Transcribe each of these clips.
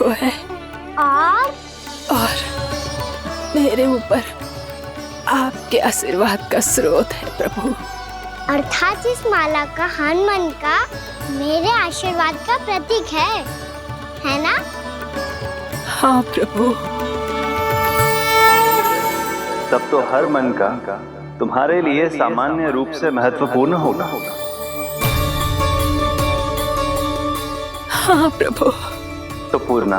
को है और मेरे ऊपर आपके आशीर्वाद का स्रोत है प्रभु। अर्थात इस माला का हनुमान का मेरे आशीर्वाद का प्रतीक है ना? हाँ प्रभु। तब तो हर मन का तुम्हारे लिए सामान्य रूप से महत्वपूर्ण होगा। हाँ प्रभु। तो पूर्णा,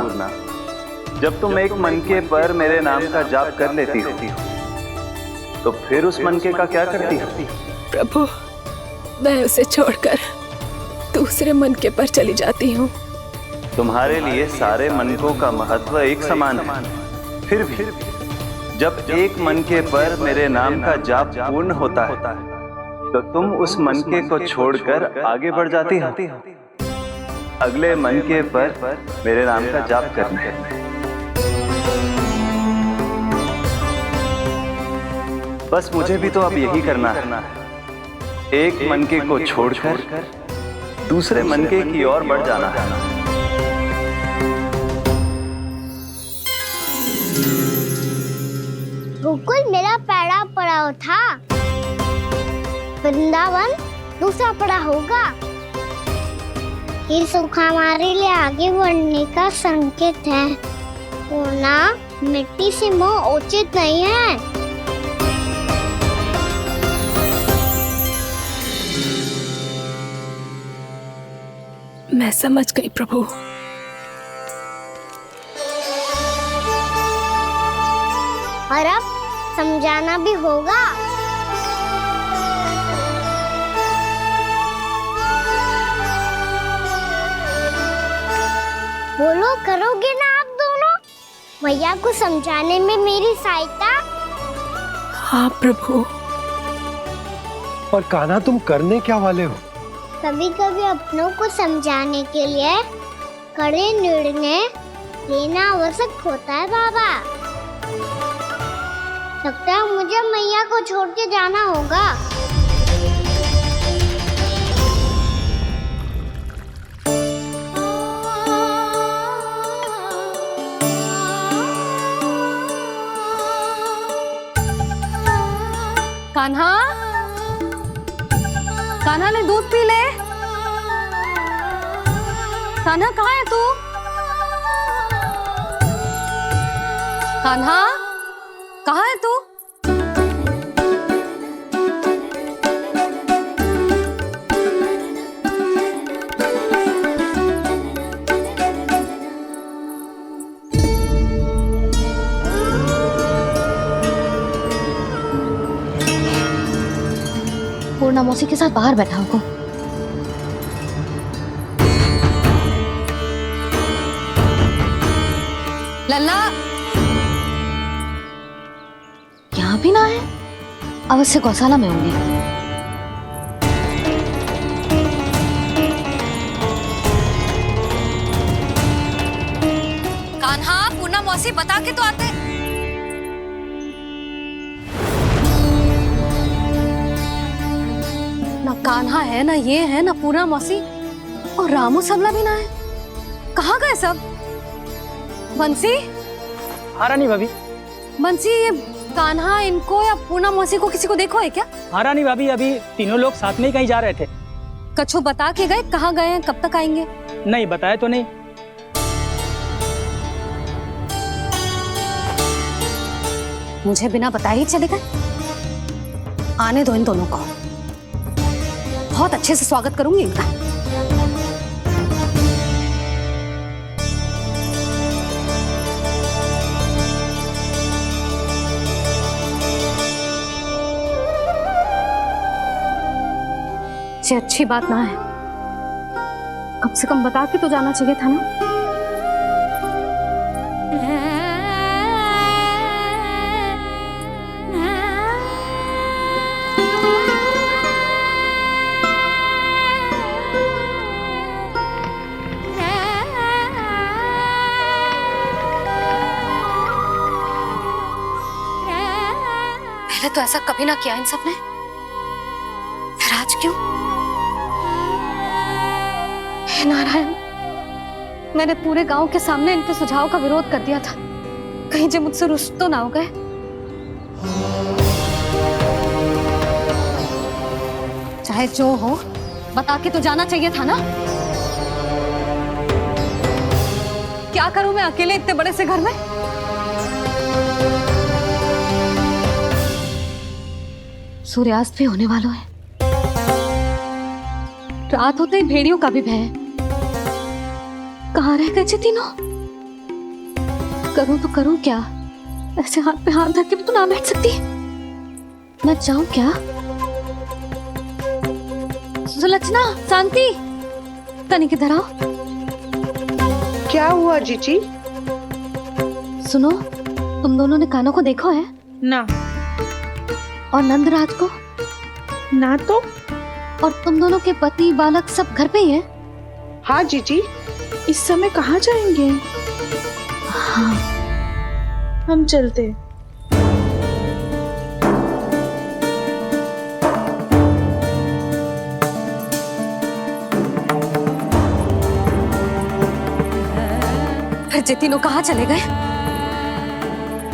जब तुम एक मनके पर मेरे नाम का जाप कर लेती हो तो फिर उस मनके का क्या करती हो? प्रभु, मैं उसे छोड़कर दूसरे मनके पर चली जाती हूँ। तुम्हारे लिए सारे मनकों का महत्व एक समान है। फिर भी जब एक मनके पर मेरे नाम का जाप पूर्ण होता है तो तुम उस मनके को छोड़कर आगे बढ़ जाती हो अगले मनके पर मेरे नाम का जाप करने। बस मुझे भी तो अब यही करना है, एक मनके को छोड़कर दूसरे मनके की ओर बढ़ जाना है। गोकुल मेरा पहला पड़ाव था, वृंदावन दूसरा पड़ाव होगा। ये सुख हमारे लिए आगे बढ़ने का संकेत है। पूर्णा, मिट्टी से मोह उचित नहीं है। मैं समझ गई प्रभु। और अब समझाना भी होगा। बोलो, करोगे ना आप दोनों? मैया को समझाने में मेरी सहायता? हाँ प्रभु। और कान्हा, तुम करने क्या वाले हो? कभी कभी अपनों को समझाने के लिए कड़े निर्णय लेना आवश्यक होता है बाबा। लगता है मुझे मैया को छोड़ के जाना होगा। कान्हा, कान्हा ने दूध पी ले। कान्हा कहाँ है तू? कान्हा, कहाँ है तू? पूर्णा मौसी के साथ बाहर बैठा होगा। लल्ला, यहाँ भी ना है। अवश्य गौशाला में होंगे। कान्हा, पूर्णा मौसी बता के तो आते। ना कान्हा है, ना ये है, ना पूर्णा मौसी, और रामू सबला भी ना है। कहाँ गए सब? बंसी? हाँ रानी भाभी। बंसी, ये कान्हा इनको या पूर्णा मौसी को किसी को देखो है क्या? हाँ रानी भाभी, अभी तीनों लोग साथ में ही कहीं जा रहे थे। कछु बता के गए? कहाँ गए हैं, कब तक आएंगे? नहीं बताया तो नहीं। मुझे बिना बताए ही चले गए? आने दो इन दोनों को, बहुत अच्छे से स्वागत करूंगी इनका। ये अच्छी बात ना है, कम से कम बता के तो जाना चाहिए था ना। पहले तो ऐसा कभी ना किया इन सब ने, फिर आज क्यों? हे नारायण, मैंने पूरे गांव के सामने इनके सुझाव का विरोध कर दिया था, कहीं जे मुझसे रुष्ट तो ना हो गए। चाहे जो हो, बता के तो जाना चाहिए था ना। क्या करूं मैं अकेले इतने बड़े से घर में? सूर्यास्त भी होने वाला है, रात होते ही भेड़ियों का भी भय है। कहाँ रह गए तीनों? करूं तो करूं क्या? ऐसे हाथ पे हाथ रख के भी तो ना बैठ सकती। मैं जाऊं क्या? सुलक्षणा, शांति, तनी किधर आओ। क्या हुआ जीजी? सुनो, तुम दोनों ने कानों को देखो है? ना। और नंदराज को? ना तो। और तुम दोनों के पति बालक सब घर पे ही हैं? हाँ जीजी, इस समय कहाँ जाएंगे? हाँ। हम चलते। फिर जे तीनों कहाँ चले गए?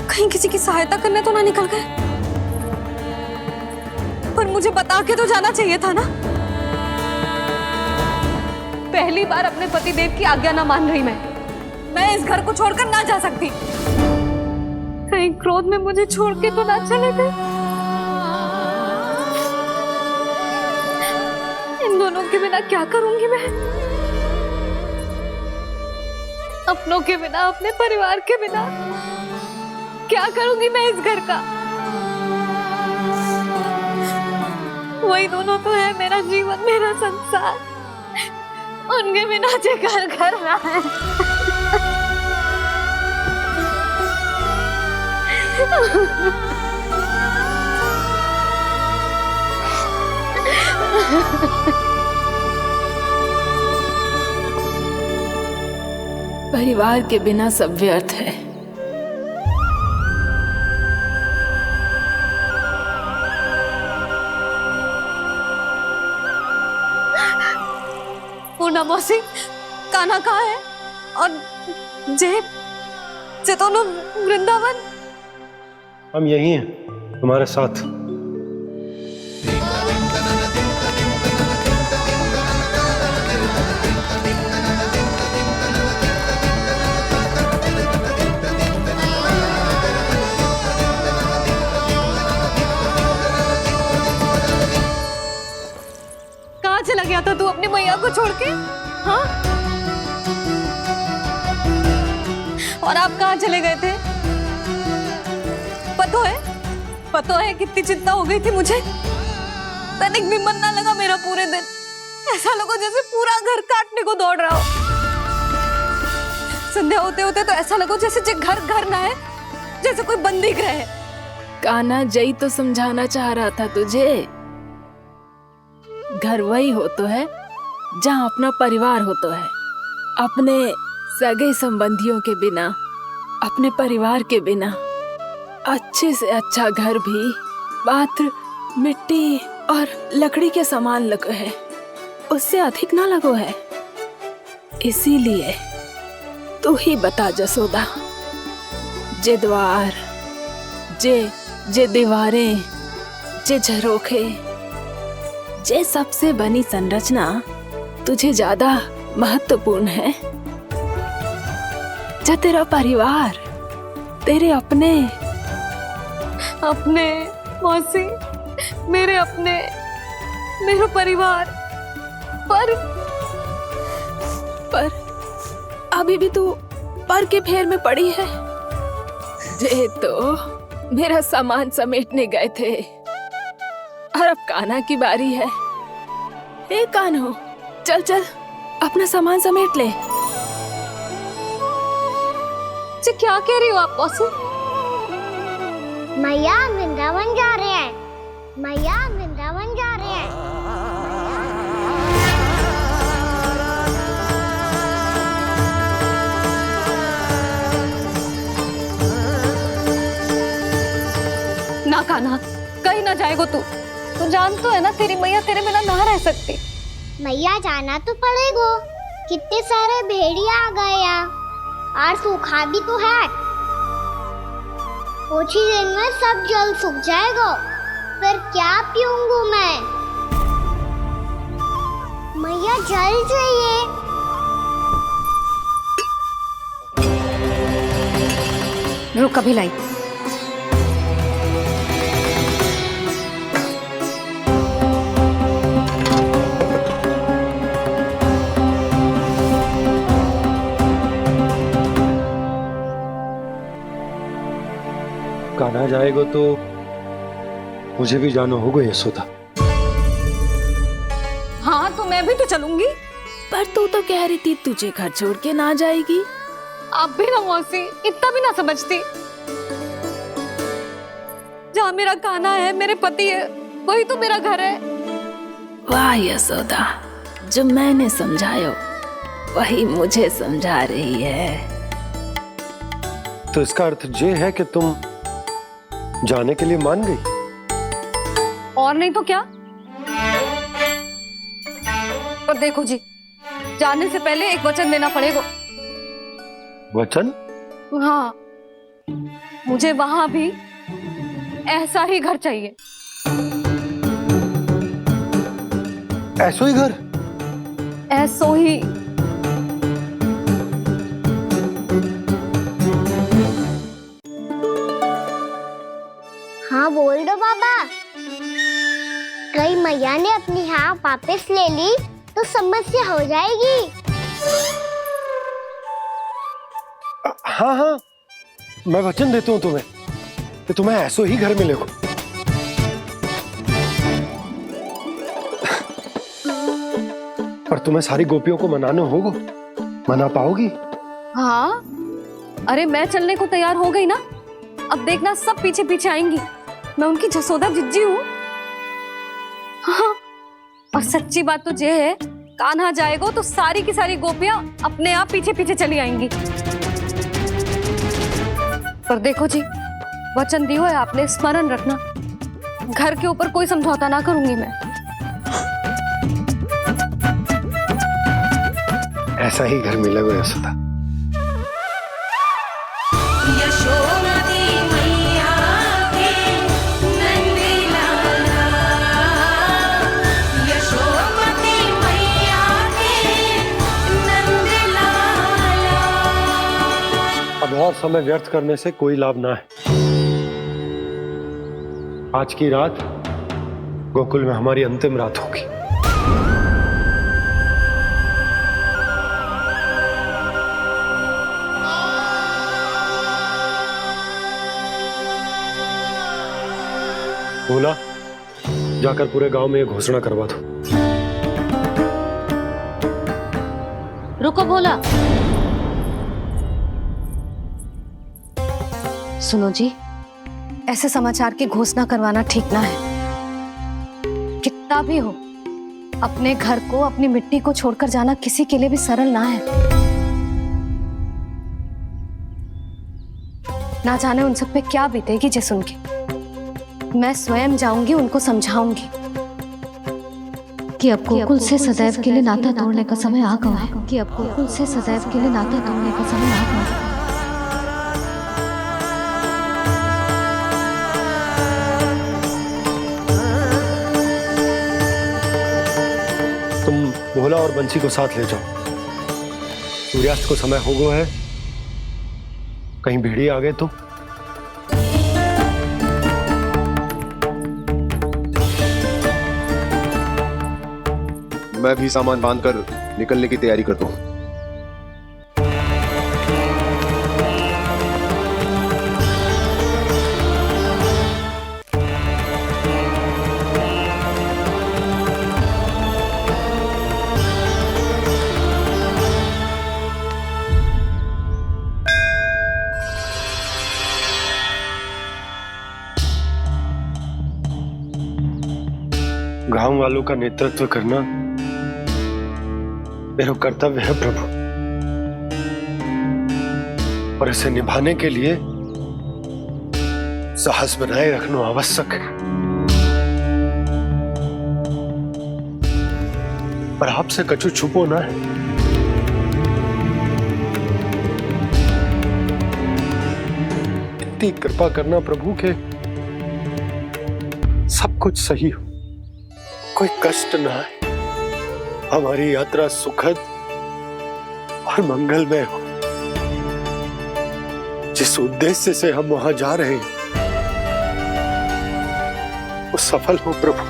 कहीं किसी की सहायता करने तो ना निकल गए? पर मुझे बता के तो जाना चाहिए था ना। पहली बार अपने पतिदेव की आज्ञा ना मान रही मैं इस घर को छोड़कर ना जा सकती। कहीं क्रोध में मुझे छोड़ के तो ना चले गए। इन दोनों के बिना क्या करूंगी मैं? अपनों के बिना, अपने परिवार के बिना क्या करूंगी मैं इस घर का? वही दोनों तो है मेरा जीवन, मेरा संसार। उनके बिना जे घर घर रहा है। परिवार के बिना सब व्यर्थ है। पूर्णा मौसी, कान्हा कहाँ है? और जे दोनों वृंदावन? हम यही हैं, तुम्हारे साथ। कहाँ चला गया था तू अपनी मैया को छोड़ के? हाँ? और आप कहाँ चले गए थे? पता है कितनी चिंता हो गई थी मुझे। तनिक भी मन ना लगा मेरा पूरे दिन। ऐसा लगा जैसे पूरा घर काटने को दौड़ रहा हो। संध्या होते होते तो ऐसा लगा जैसे घर घर ना है, जैसे कोई बंदी गृह है। कान्हा, जय तो समझाना चाह रहा था तुझे। घर वही हो तो है जहाँ अपना परिवार हो तो है। अपने सगे संबंधियों के बिना, अपने परिवार के बिना अच्छे से अच्छा घर भी मात्र मिट्टी और लकड़ी के समान लगो है, उससे अधिक ना लगो है। इसीलिए तू ही बता जसोदा, जे द्वार, जे दीवारें, जे झरोखे, जे सबसे बनी संरचना तुझे ज्यादा महत्वपूर्ण है? जा तेरा परिवार, तेरे अपने मौसी, मेरा परिवार। पर अभी भी तू पर के फेर में पड़ी है। जे तो मेरा सामान समेटने गए थे और अब कान्हा की बारी है। हे कान्हो, चल चल अपना सामान समेट ले। जी क्या कह रही हो आप मौसी? मैया वृंदावन जा रहे हैं। मैया वृंदावन जा रहे हैं। ना कान्हा, कहीं ना जाएगो तू जान तो है ना, तेरी मैया तेरे बिना ना रह सकती। मैया जाना तो पड़ेगा। कितने सारे भेड़िया आ गए यहाँ और सूखा भी तो है। कुछ ही दिन में सब जल सूख जाएगा, फिर क्या पीऊंगी मैं? मैया जल चाहिए। रुक अभी लाई। कान्हा जाएगा तो मुझे भी जाना होगा यशोदा। हाँ तो मैं भी तो चलूंगी। पर तू तो कह रही थी तुझे घर छोड़ के ना जाएगी। आप भी ना मौसी, इतना भी ना समझती। जहाँ मेरा कान्हा है, मेरे पति है, वही तो मेरा घर है। वाह यशोदा, जो मैंने समझाया वही मुझे समझा रही है। तो इसका अर्थ ये है कि तुम जाने के लिए मान गई? और नहीं तो क्या। पर देखो जी, जाने से पहले एक वचन देना पड़ेगा। वचन? हाँ, मुझे वहां भी ऐसा ही घर चाहिए। ऐसो ही घर? ऐसो ही। हाँ बोल दो बाबा। कहीं मैया ने अपनी हाँ वापस ले ली तो समस्या हो जाएगी। हाँ हाँ, मैं वचन देता हूँ तुम्हें कि तुम्हें ऐसो ही घर मिलेगा। पर तुम्हें सारी गोपियों को मनाना होगा। मना पाओगी? हाँ, अरे मैं चलने को तैयार हो गई ना। अब देखना सब पीछे पीछे आएंगी। मैं उनकी जसोदा जिज्जी हूँ। हाँ, और सच्ची बात तो ये है, कान्हा जाएगा तो सारी की सारी गोपियां अपने आप पीछे पीछे चली आएंगी। पर देखो जी, वचन दियो है आपने, स्मरण रखना। घर के ऊपर कोई समझौता ना करूंगी मैं। ऐसा ही घर मिलेगा यशोदा। अब और समय व्यर्थ करने से कोई लाभ ना है। आज की रात गोकुल में हमारी अंतिम रात होगी। बोला, जाकर पूरे गांव में ये घोषणा करवा दो। रुको भोला। सुनो जी, ऐसे समाचार की घोषणा करवाना ठीक ना है। कितना भी हो, अपने घर को, अपनी मिट्टी को छोड़कर जाना किसी के लिए भी सरल ना है। ना जाने उन सब पे क्या बीतेगी जे सुन के। मैं स्वयं जाऊंगी, उनको समझाऊंगी कि अब गोकुल से सदैव के लिए नाता तोड़ने का समय आ गया है। कि अब गोकुल से सदैव के लिए नाता तोड़ने का समय आ गया है। तुम भोला और बंसी को साथ ले जाओ। सूर्यास्त को समय हो गया है, कहीं भीड़ी आ गए तो। मैं भी सामान बांधकर निकलने की तैयारी करता हूँ। गांव वालों का नेतृत्व करना मेरा कर्तव्य है प्रभु, और इसे निभाने के लिए साहस बनाए रखना आवश्यक है। पर आपसे कछु छुपो ना है। इतनी कृपा करना प्रभु के सब कुछ सही हो, कोई कष्ट ना आए, हमारी यात्रा सुखद और मंगलमय हो। जिस उद्देश्य से हम वहां जा रहे हैं वो सफल हो प्रभु,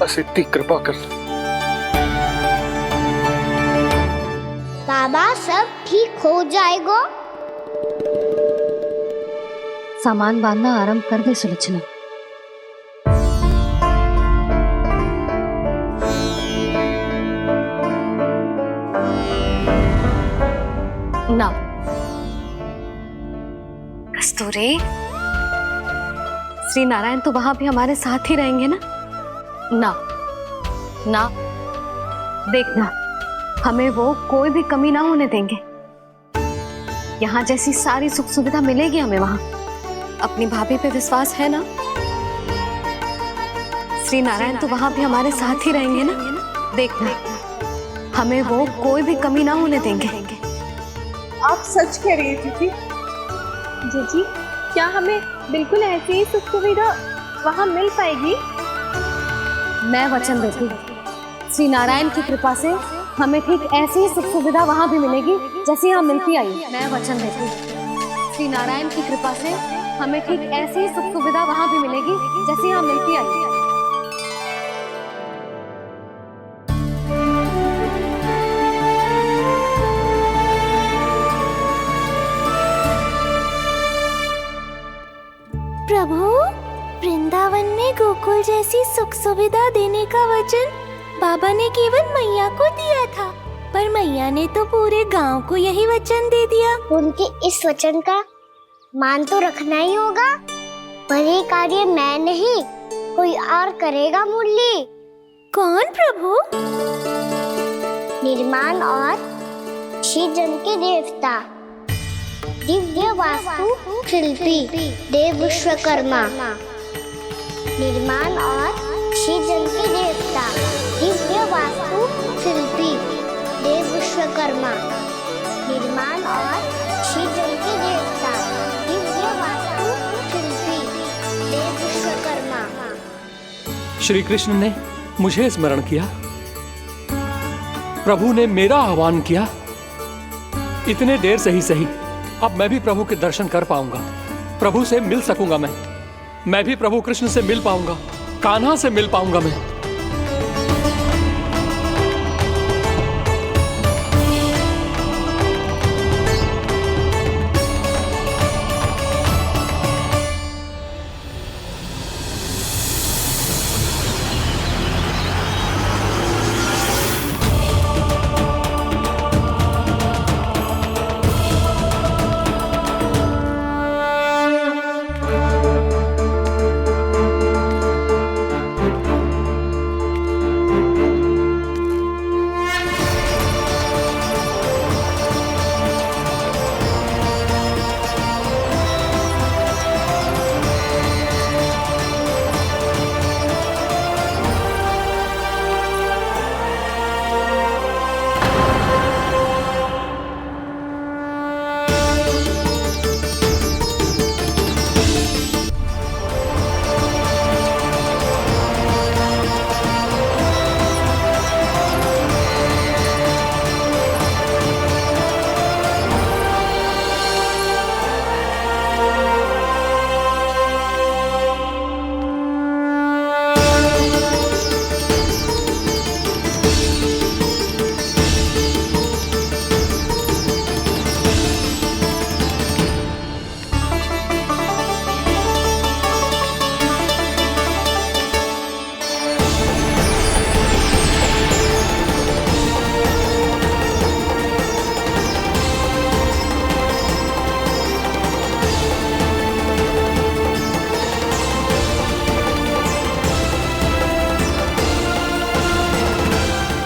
बस इतनी कृपा कर। बाबा सब ठीक हो जाएगा। सामान बांधना आरंभ कर दे सुलोचना। ना कस्तूरी, श्री नारायण तो वहां भी हमारे साथ ही रहेंगे ना? ना ना, देखना हमें वो कोई भी कमी ना होने देंगे। यहाँ जैसी सारी सुख सुविधा मिलेगी हमें वहां। अपनी भाभी पे विश्वास है ना? श्री नारायण तो वहां भी हमारे साथ ही रहेंगे ना? देखना हमें वो कोई भी कमी ना होने देंगे। आप सच कह रही है दीदी। जीजी, क्या हमें बिल्कुल ऐसी ही सुख सुविधा वहाँ मिल पाएगी? मैं वचन देती हूँ, श्री नारायण की कृपा से हमें ठीक ऐसी ही सुख सुविधा वहाँ भी मिलेगी जैसी यहाँ मिलती आई। मैं वचन देती हूँ, श्री नारायण की कृपा से हमें ठीक ऐसी ही सुख सुविधा वहाँ भी मिलेगी जैसी यहाँ मिलती आई। प्रभु, वृंदावन में गोकुल जैसी सुख सुविधा देने का वचन बाबा ने केवल मैया को दिया था, पर मैया ने तो पूरे गांव को यही वचन दे दिया। उनके इस वचन का मान तो रखना ही होगा, पर ये कार्य मैं नहीं कोई और करेगा। मुरली कौन प्रभु? निर्माण और सृजन के देवता, दिव्य वास्तु शिल्पी देव विश्वकर्मा। निर्माण और सृजन के देवता, दिव्य वास्तु शिल्पी देव विश्वकर्मा। निर्माण और सृजन के देवता, दिव्य वास्तु शिल्पी देव विश्वकर्मा। श्री कृष्ण ने मुझे स्मरण किया, प्रभु ने मेरा आह्वान किया। इतने देर से ही सही, अब मैं भी प्रभु के दर्शन कर पाऊंगा, प्रभु से मिल सकूंगा। मैं भी प्रभु कृष्ण से मिल पाऊंगा, कान्हा से मिल पाऊंगा मैं।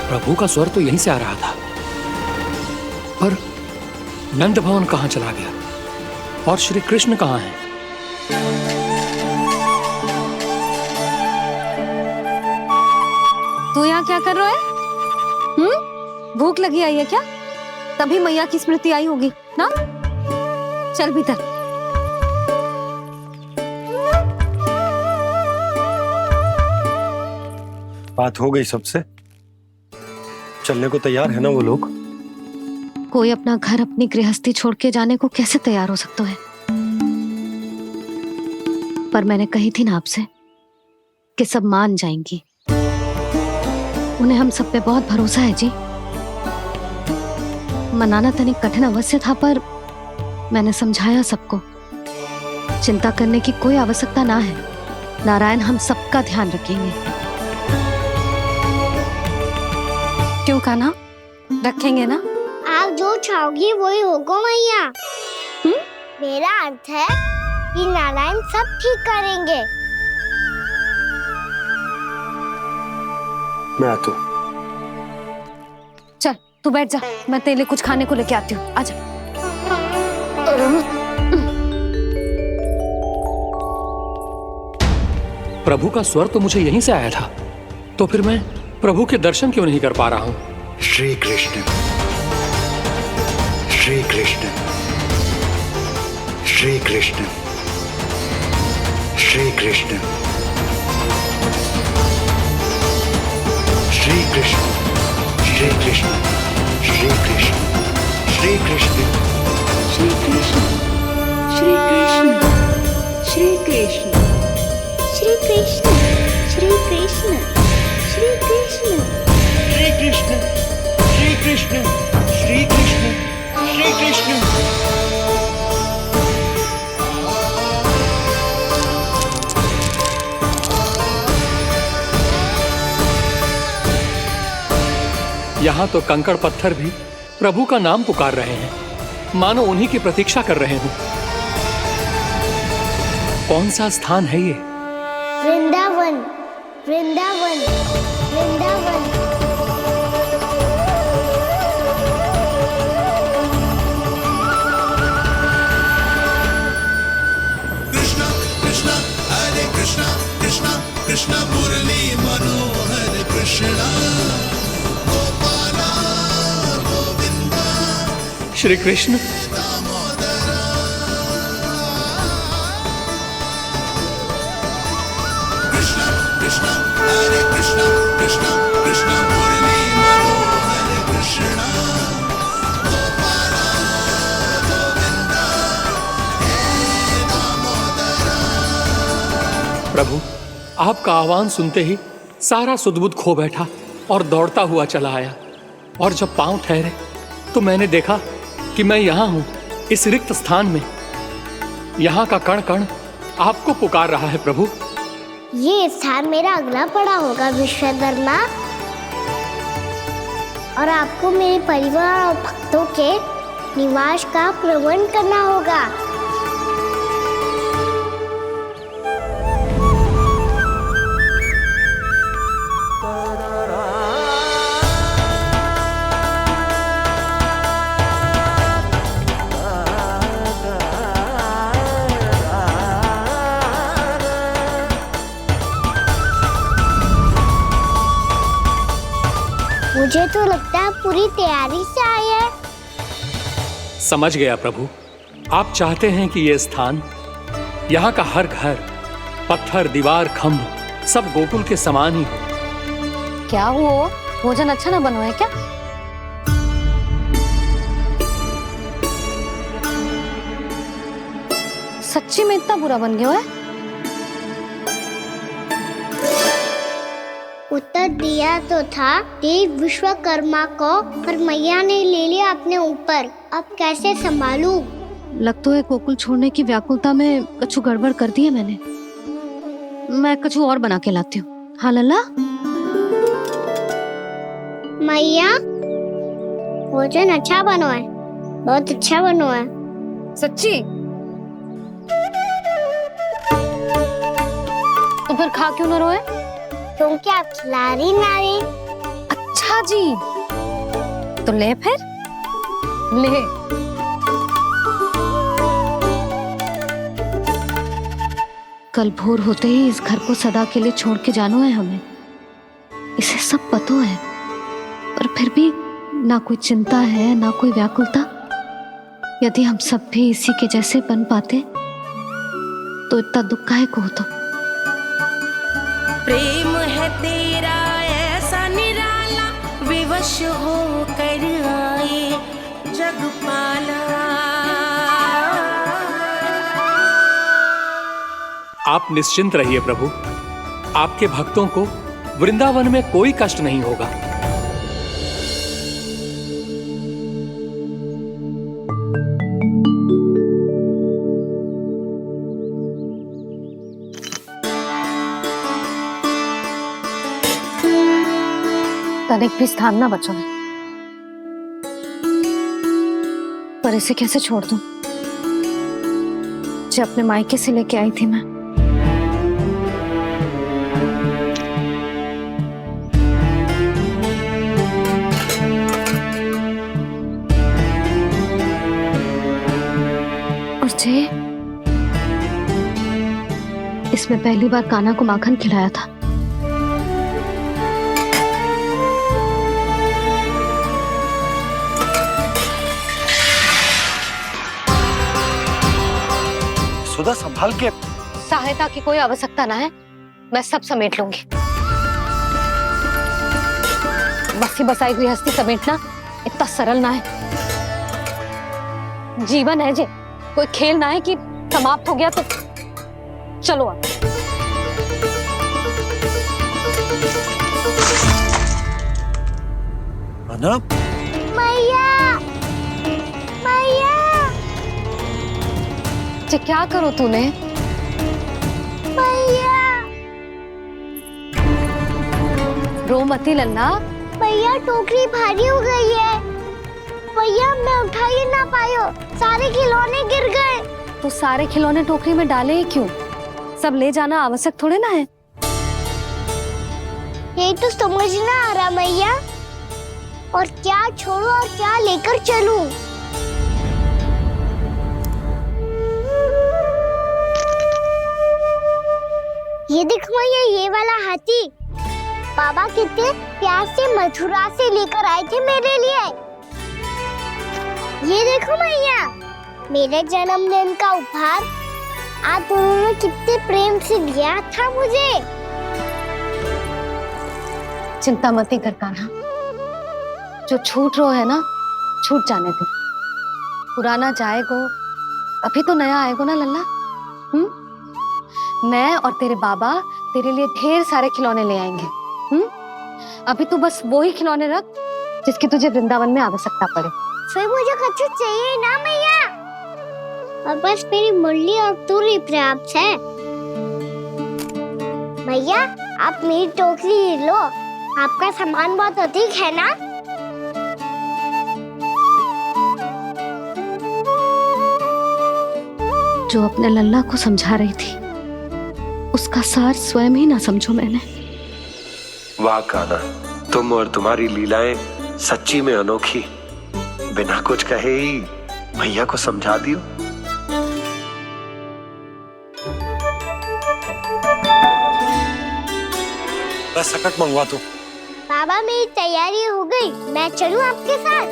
प्रभु का स्वर तो यहीं से आ रहा था, पर नंद भवन कहां चला गया और श्री कृष्ण कहां हैं? तू यहाँ क्या कर रहा है? भूख लगी आई है क्या? तभी मैया की स्मृति आई होगी ना। चल भीतर। बात हो गई सबसे? चलने को तैयार है ना वो लोग? कोई अपना घर अपनी गृहस्थी छोड़ के जाने को कैसे तैयार हो सकता है? पर मैंने कही थी ना आपसे कि सब मान जाएंगी। उन्हें हम सब पे बहुत भरोसा है जी। मनाना तनिक कठिन अवश्य था, पर मैंने समझाया सबको। चिंता करने की कोई आवश्यकता ना है। नारायण हम सबका ध्यान रखेंगे। क्यों कान्हा, रखेंगे ना? आप जो चाहोगी वही होगा मैया। मेरा अर्थ है कि नारायण सब ठीक करेंगे। मैं आता हूँ। चल तू बैठ जा, मैं तेरे लिए कुछ खाने को लेके आती हूँ। आजा। प्रभु का स्वर तो मुझे यहीं से आया था, तो फिर मैं प्रभु के दर्शन क्यों नहीं कर पा रहा हूँ? श्री कृष्ण, श्री कृष्ण, श्री कृष्ण, श्री कृष्ण, श्री कृष्ण, श्री कृष्ण, श्री कृष्ण, श्री कृष्ण, श्री कृष्ण, श्री कृष्ण, श्री कृष्ण, श्री कृष्ण, श्री कृष्ण, श्री कृष्ण, श्री कृष्ण, श्री कृष्ण, श्री कृष्ण, श्री कृष्ण। यहाँ तो कंकड़ पत्थर भी प्रभु का नाम पुकार रहे हैं, मानो उन्हीं की प्रतीक्षा कर रहे हों। कौन सा स्थान है ये? वृंदावन, वृंदावन, वृंदावन। कृष्णा कृष्णा हरे कृष्णा, कृष्णा कृष्णा मुरली मनोहर कृष्णा, गोपाला गोविंदा, श्री कृष्ण। कृष्णा कृष्णा हरे कृष्णा, कृष्णा कृष्णा मुरली मनोहर कृष्णा, गोपाला गोविंदा, हे दामोदरा। प्रभु, आपका आह्वान सुनते ही सारा सुध-बुध खो बैठा और दौड़ता हुआ चला आया। और जब पांव ठहरे तो मैंने देखा कि मैं यहाँ हूँ, इस रिक्त स्थान में। यहाँ का कण कण आपको पुकार रहा है प्रभु। ये स्थान मेरा अगला पड़ा होगा विश्वकर्मा, और आपको मेरे परिवार और भक्तों के निवास का प्रबंध करना होगा। मुझे तो लगता है पूरी तैयारी से आए हैं। समझ गया प्रभु, आप चाहते हैं कि ये स्थान, यहाँ का हर घर, पत्थर, दीवार, खम्भ सब गोकुल के समान ही हो। क्या हुआ, भोजन अच्छा ना बना है क्या? सच्ची में इतना बुरा बन गया है? उत्तर दिया तो था देव विश्वकर्मा को, पर मैया ने ले लिया अपने ऊपर। अब कैसे संभालूं? लग तो है गोकुल छोड़ने की व्याकुलता में कछु गड़बड़ कर दी है मैंने। मैं कछु और बना के लाती हूँ। हाँ लल्ला? मैया, भोजन अच्छा बना है, बहुत अच्छा बना है। सच्ची? तो फिर खा क्यों न रोए? क्योंकि आप खिला रही नारी। अच्छा जी, तो ले फिर ले। कल भोर होते ही इस घर को सदा के लिए छोड़ के जाना है हमें। इसे सब पता है, पर फिर भी ना कोई चिंता है, ना कोई व्याकुलता। यदि हम सब भी इसी के जैसे बन पाते तो इतना दुख काहे को होता। प्रेम है तेरा ऐसा निराला, विवश हो कर आए जगपाला। आप निश्चिंत रहिए प्रभु, आपके भक्तों को वृंदावन में कोई कष्ट नहीं होगा। तनिक भी स्थान ना बचो है, पर इसे कैसे छोड़ दूं जो अपने मायके से लेके आई थी मैं। और जे इसमें पहली बार कान्हा को माखन खिलाया था। सुधा संभाल के। सहायता की कोई आवश्यकता ना है, मैं सब समेट लूंगी। बसी बसाई गृहस्थी समेटना इतना सरल ना है। जीवन है जे, कोई खेल ना है कि समाप्त हो गया तो चलो आप। मैया, मैया। जे क्या करो तूने? मैया, रो मती लल्ला। मैया टोकरी भारी हो गई है। भैया मैं उठा ही ना पायो, सारे खिलौने गिर गए। तो सारे खिलौने टोकरी में डाले ही क्यों? सब ले जाना आवश्यक थोड़े ना है। यही तो समझ ना आ रहा मैया, और क्या छोड़ू और क्या लेकर चलूं? ये देखो मैया, ये वाला हाथी बाबा कितने प्यार से मथुरा से लेकर आए थे मेरे लिए। ये देखो मैया, मेरे जन्मदिन का उपहार आप दोनों ने कितने प्रेम से दिया था मुझे। चिंता मती कर कान्हा, जो छूट रो है ना छूट जाने दे। पुराना जाएगो, अभी तो नया आएगो ना लल्ला। मैं और तेरे बाबा तेरे लिए ढेर सारे खिलौने ले आएंगे। अभी तू बस वो ही खिलौने रख जिसकी तुझे वृंदावन में आवश्यकता पड़े। फिर मुझे कुछ चाहिए ना मैया, और बस मेरी मुरली और तूरी पर्याप्त है। मैया आप मेरी टोकरी लो, आपका सामान बहुत अधिक है ना। जो अपने लल्ला को समझा रही थी उसका सार स्वयं ही ना समझो मैंने। वाह कान्हा, तुम और तुम्हारी लीलाएं सच्ची में अनोखी। बिना कुछ कहे ही भैया को समझा दियो। मैं सकट मंगवा दूं। बाबा मेरी तैयारी हो गई, मैं चलूं आपके साथ?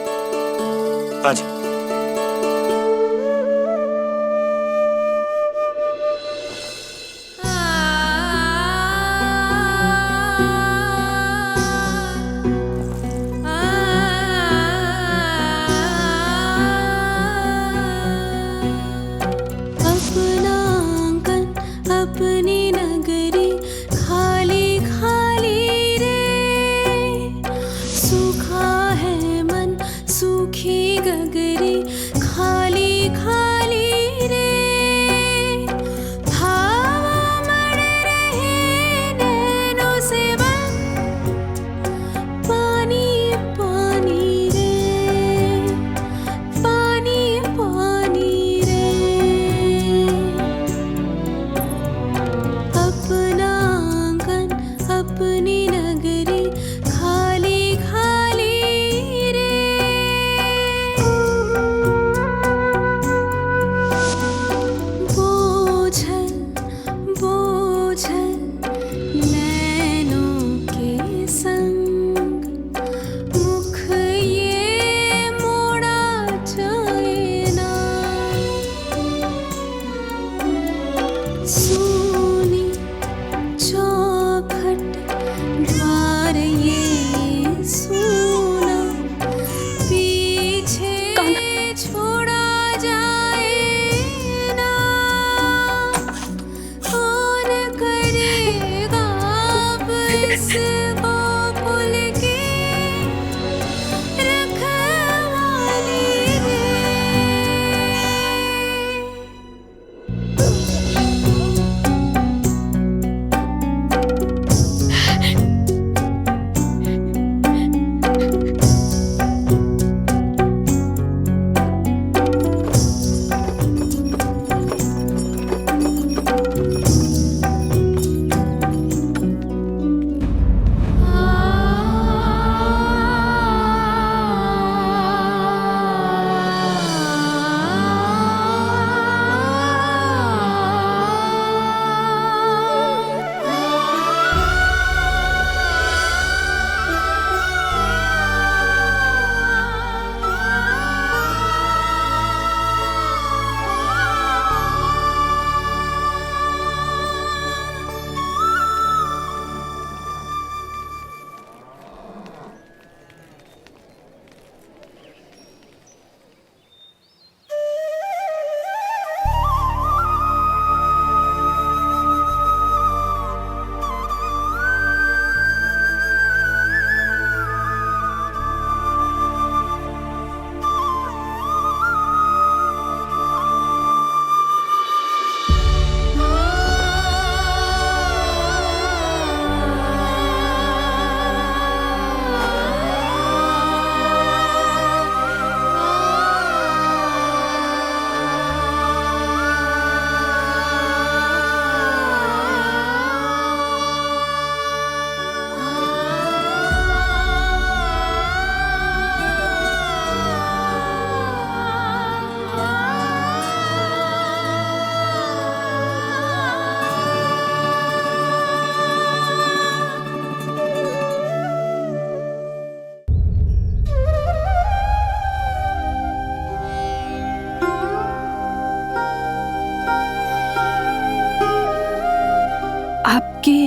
आज अपनी नगरी खाली खाली रे, सूखा है मन सूखी गगरी। से छोड़ा जाए ना, कौन करेगा अब इसको भूल के रखवाली रे। आपकी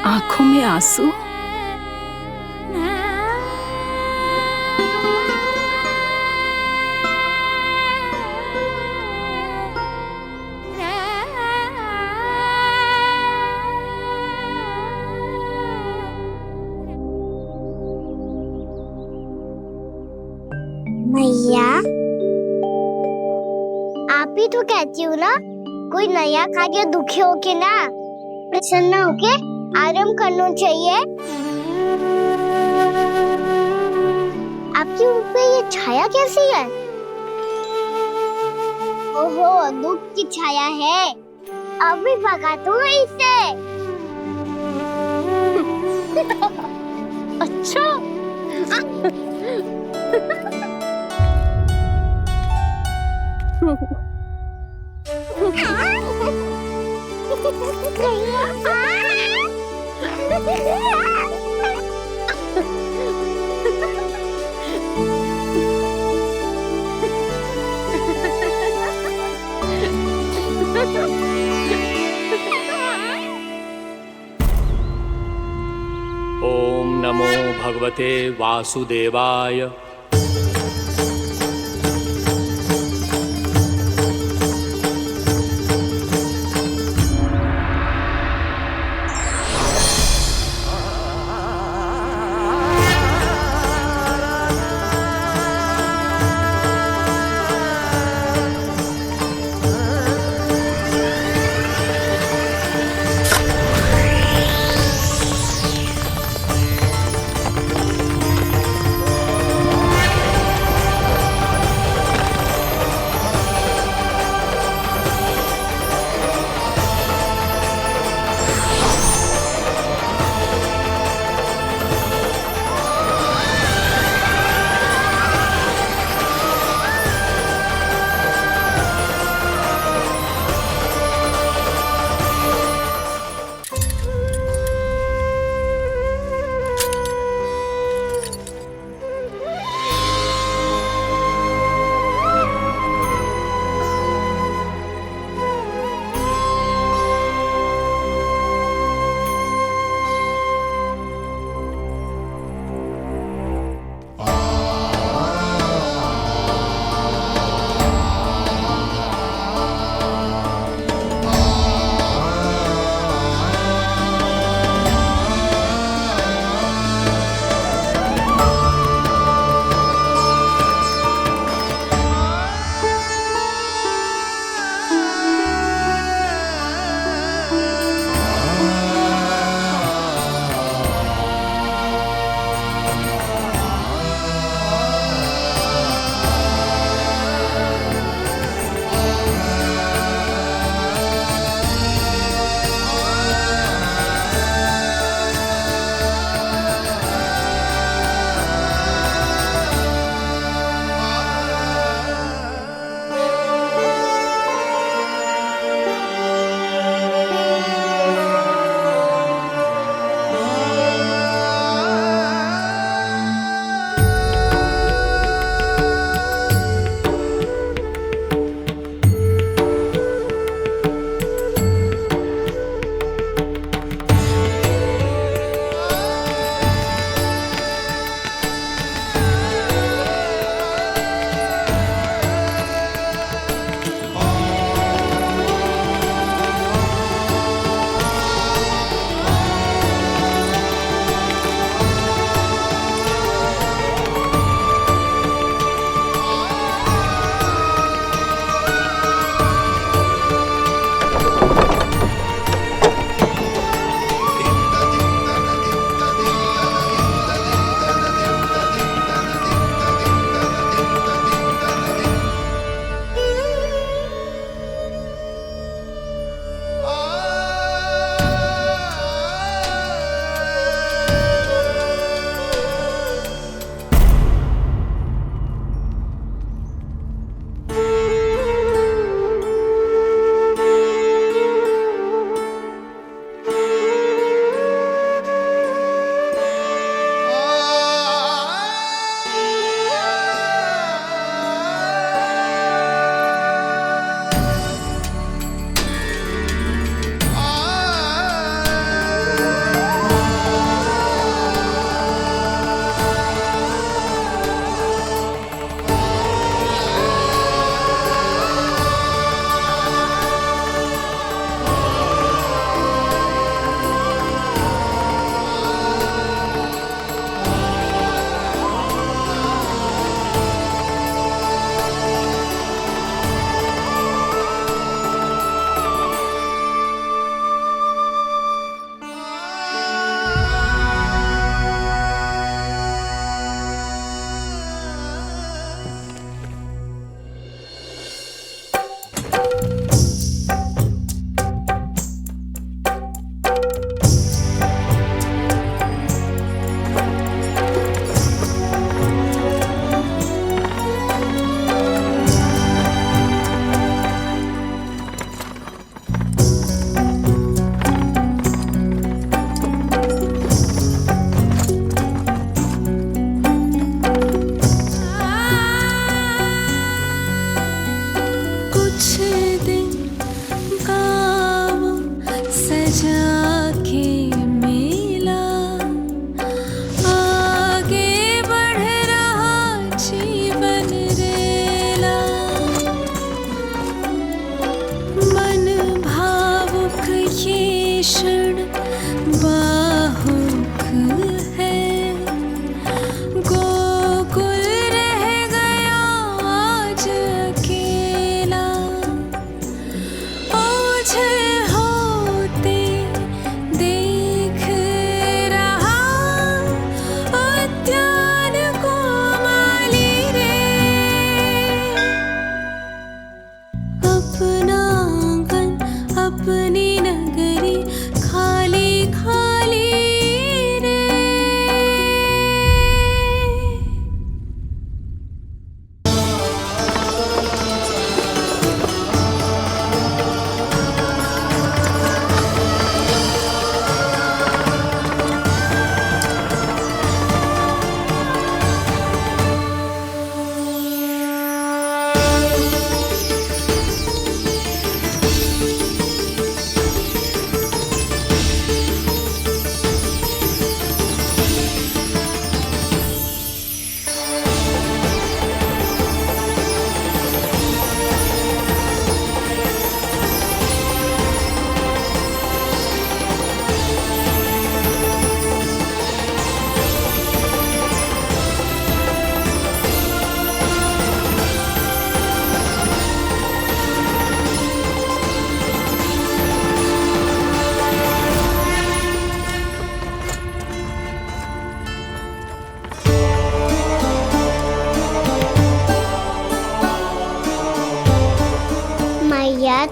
आंखों में आंसू? मैया, आप ही तो कहती हो ना, कोई नया खा के दुखी होके ना, प्रसन्न होके आराम करना चाहिए। आपके मुंह पे ये छाया कैसी है? ओहो, दुख की छाया है। अभी भगा दूं इसे। अच्छा। ओम नमो भगवते वासुदेवाय।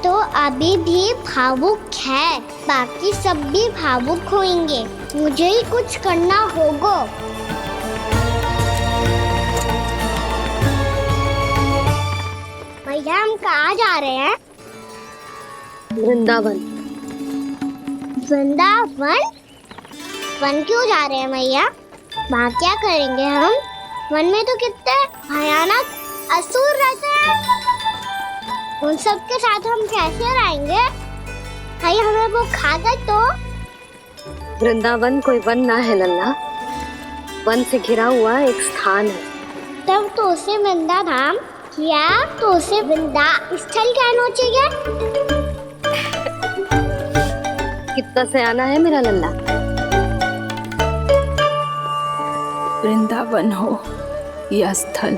तो अभी भी भावुक है, बाकी सब भी भावुक होंगे। मुझे ही कुछ करना होगा। भैया हम कहाँ जा रहे हैं? वृंदावन। वृंदावन? वन क्यों जा रहे हैं भैया? वहाँ क्या करेंगे हम? वन में तो कितने भयानक असुर रहते हैं। उन सब के साथ हम कैसे रहेंगे? कहीं हमें वो खा गए तो? वृंदावन कोई वन ना है लल्ला, वन से घिरा हुआ एक स्थान है। तब तो उसे वृंदा धाम या तो उसे वृंदा स्थल कहना चाहिए। कितना सयाना है मेरा लल्ला। वृंदावन हो या स्थल,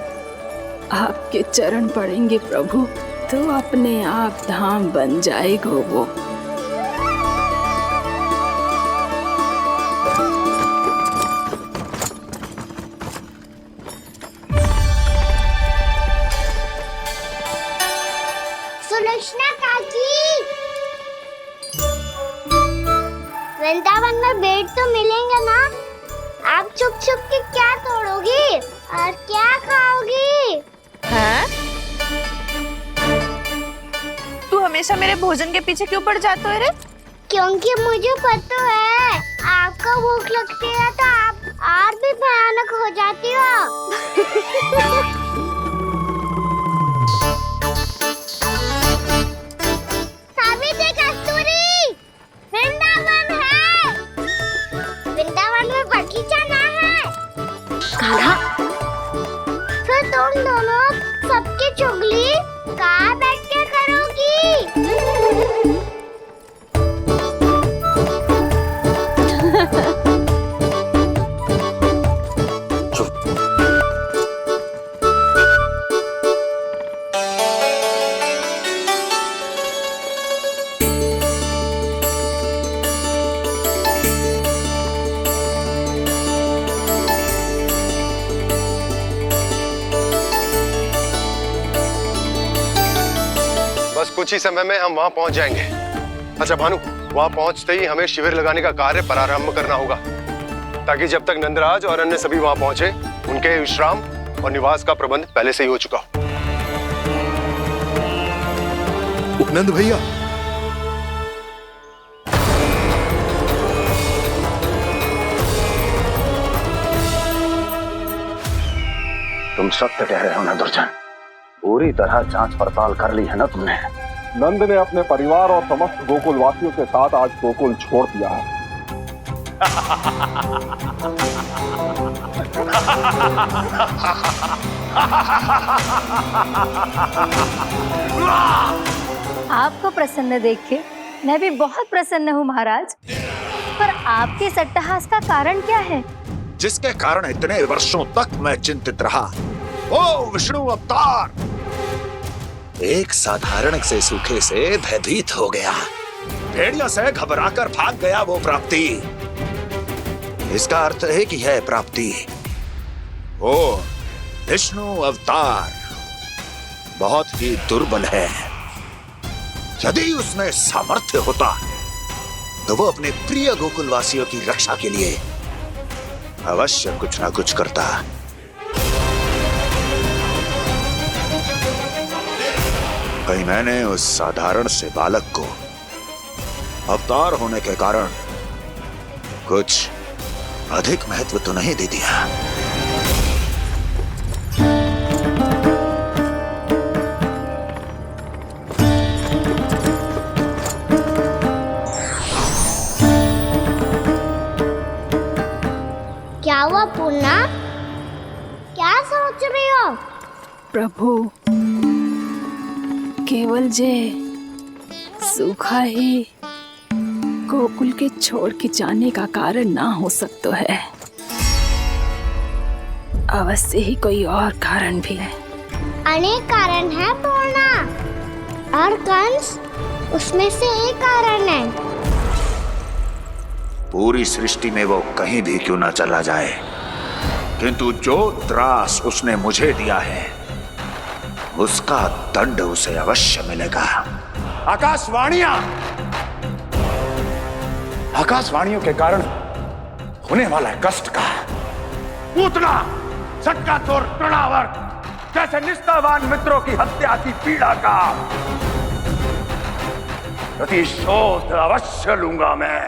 आपके चरण पड़ेंगे प्रभु तो अपने आप धाम बन जाएगा वो। सुलक्षणा काकी, वृंदावन में बेट तो मिलेंगे ना? आप छुप छुप के क्या तोड़ोगी और क्या खाओगी? हाँ? तू हमेशा मेरे भोजन के पीछे क्यों पड़ जाता है रे? क्योंकि मुझे पता है आपको भूख लगती है तो आप और भी भयानक हो जाती हो। सावित्री, कस्तूरी, वृंदावन है। वृंदावन में बगीचा ना है। कान्हा, फिर तुम दोनों सबकी चुगली कहाँ बैठ के करोगी? बस कुछ ही समय में हम वहां पहुंच जाएंगे। अच्छा भानु, वहां पहुंचते ही हमें शिविर लगाने का कार्य प्रारंभ करना होगा, ताकि जब तक नंदराज और अन्य सभी वहां पहुंचे उनके विश्राम और निवास का प्रबंध पहले से ही हो चुका हो। नंद भैया, तुम सत्य कह रहे हो ना दुर्जन? पूरी तरह जांच पड़ताल कर ली है ना तुमने? नंद ने अपने परिवार और समस्त गोकुल वासियों के साथ आज गोकुल छोड़ दिया है। आपको प्रसन्न देख के मैं भी बहुत प्रसन्न हूँ महाराज। पर आपके इस अट्टहास का कारण क्या है? जिसके कारण इतने वर्षों तक मैं चिंतित रहा, ओ विष्णु अवतार एक साधारण से सूखे से भयभीत हो गया, भेड़ियों से घबराकर भाग गया वो प्राप्ति। इसका अर्थ है कि यह प्राप्ति ओ विष्णु अवतार बहुत ही दुर्बल है। यदि उसमें सामर्थ्य होता तो वो अपने प्रिय गोकुलवासियों की रक्षा के लिए अवश्य कुछ ना कुछ करता। कहीं मैंने उस साधारण से बालक को अवतार होने के कारण कुछ अधिक महत्व तो नहीं दे दिया। क्या हुआ पूर्णा? क्या सोच रही हो? प्रभु, केवल जे सूखा ही गोकुल के छोड़ के जाने का कारण ना हो सकता है, अवश्य ही कोई और कारण भी है। अनेक कारण है पूर्णा, और कंस उसमें से एक कारण है। पूरी सृष्टि में वो कहीं भी क्यों ना चला जाए, किंतु जो त्रास उसने मुझे दिया है उसका दंड उसे अवश्य मिलेगा। आकाशवाणियों के कारण होने वाला कष्ट का, पूतना सटका चोर तृणावर जैसे निष्ठावान मित्रों की हत्या की पीड़ा का प्रतिशोध अवश्य लूंगा मैं।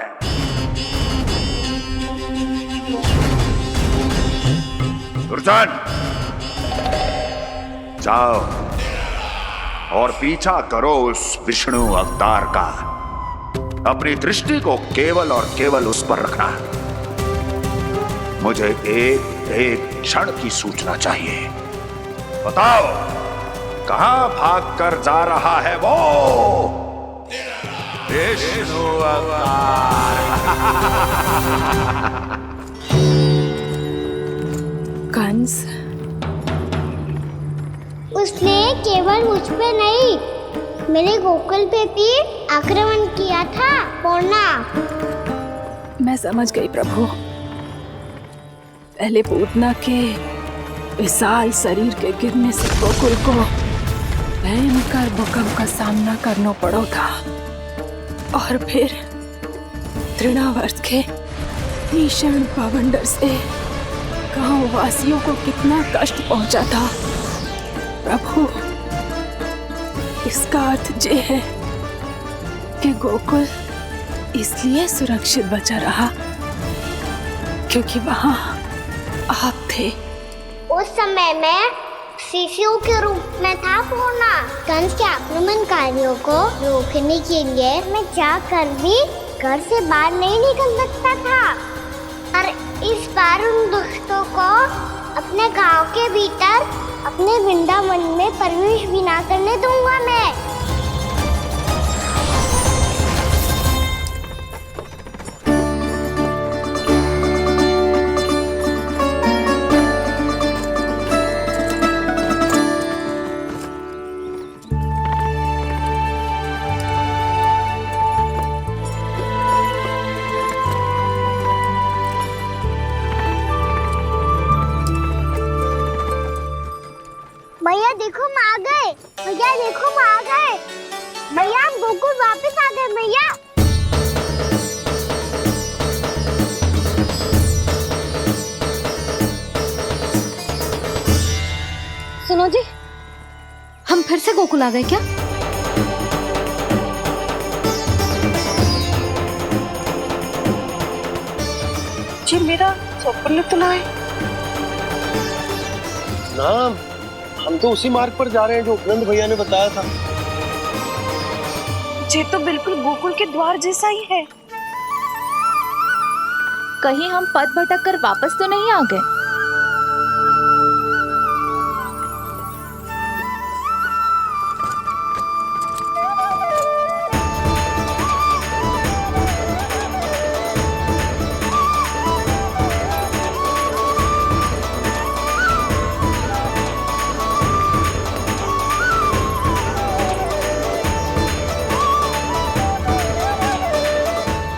दुर्जन, जाओ और पीछा करो उस विष्णु अवतार का। अपनी दृष्टि को केवल और केवल उस पर रखना। मुझे एक एक क्षण की सूचना चाहिए। बताओ, कहां भागकर जा रहा है वो विष्णु अवतार? कंस, उसने केवल मुझ पे नहीं, मेरे गोकुल पे भी आक्रमण किया था पूर्णा। मैं समझ गई प्रभु। पहले पूतना के विशाल शरीर के गिरने से गोकुल को भयंकर भूकंप का सामना करना पड़ा था, और फिर तृणावर्त के भीषण पावंडर से गांव वासियों को कितना कष्ट पहुंचा था। प्रभु, इसका अर्थ ये है कि गोकुल इसलिए सुरक्षित बचा रहा क्योंकि वहां आप थे। उस समय मैं शिशु के रूप में था पूर्णा। कंस के आक्रमणकारियों को रोकने के लिए मैं जाकर भी घर से बाहर नहीं निकल सकता था, और इस बार उन दुष्टों को अपने गांव के भीतर, अपने वृंदावन में प्रवेश भी ना करने दूंगा मैं। भैया देखो हम आ गए, भैया देखो हम आ गए, भैया हम गोकुल वापस आ गए भैया। सुनो जी, हम फिर से गोकुल आ गए क्या? जी मेरा चप्पल तो ना है। ना, हम तो उसी मार्ग पर जा रहे हैं जो उपनंद भैया ने बताया था। ये तो बिल्कुल गोकुल के द्वार जैसा ही है। कहीं हम पथ भटक कर वापस तो नहीं आ गए?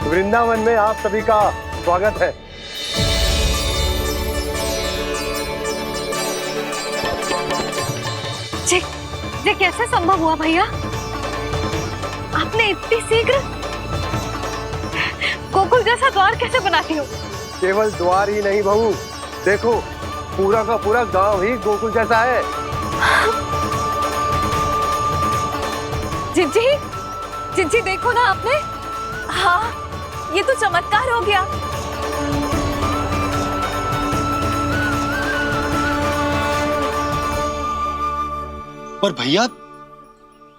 वृंदावन में आप सभी का स्वागत है। ये कैसे संभव हुआ भैया? आपने इतनी शीघ्र गोकुल जैसा द्वार कैसे बना दिया? केवल द्वार ही नहीं बहू, देखो पूरा का पूरा गांव ही गोकुल जैसा है। जिज्जी, जिज्जी देखो ना आपने। हाँ, ये तो चमत्कार हो गया। पर भैया,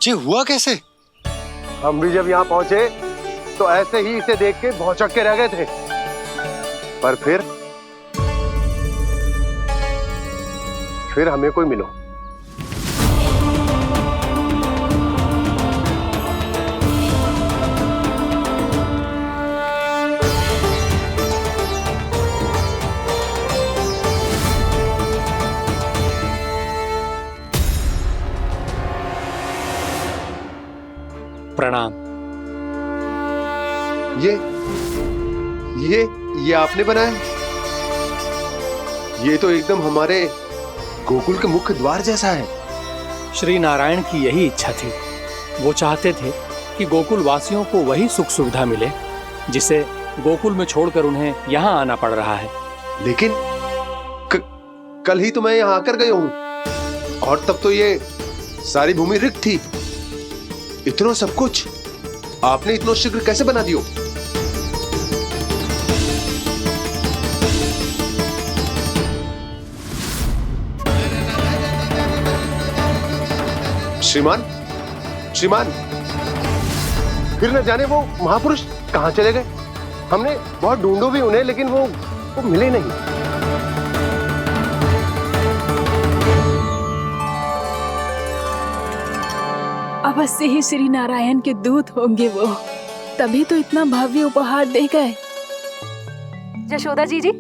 ये हुआ कैसे? हम भी जब यहाँ पहुंचे तो ऐसे ही इसे देख के भौचक के रह गए थे, पर फिर हमें कोई मिलो। प्रणाम। ये आपने बनाया? ये तो एकदम हमारे गोकुल के मुख्य द्वार जैसा है। श्री नारायण की यही इच्छा थी। वो चाहते थे कि गोकुल वासियों को वही सुख सुविधा मिले जिसे गोकुल में छोड़कर उन्हें यहाँ आना पड़ रहा है। लेकिन कल ही तो मैं यहाँ आकर गया हूँ और तब तो ये सारी भूमि रिक्त थी। इतना सब कुछ आपने इतना शीघ्र कैसे बना दियो? श्रीमान, श्रीमान, फिर न जाने वो महापुरुष कहाँ चले गए। हमने बहुत ढूंढो भी उन्हें, लेकिन वो मिले नहीं। अवश्य ही श्री नारायण के दूत होंगे वो, तभी तो इतना भव्य उपहार दे गए। यशोदा जी,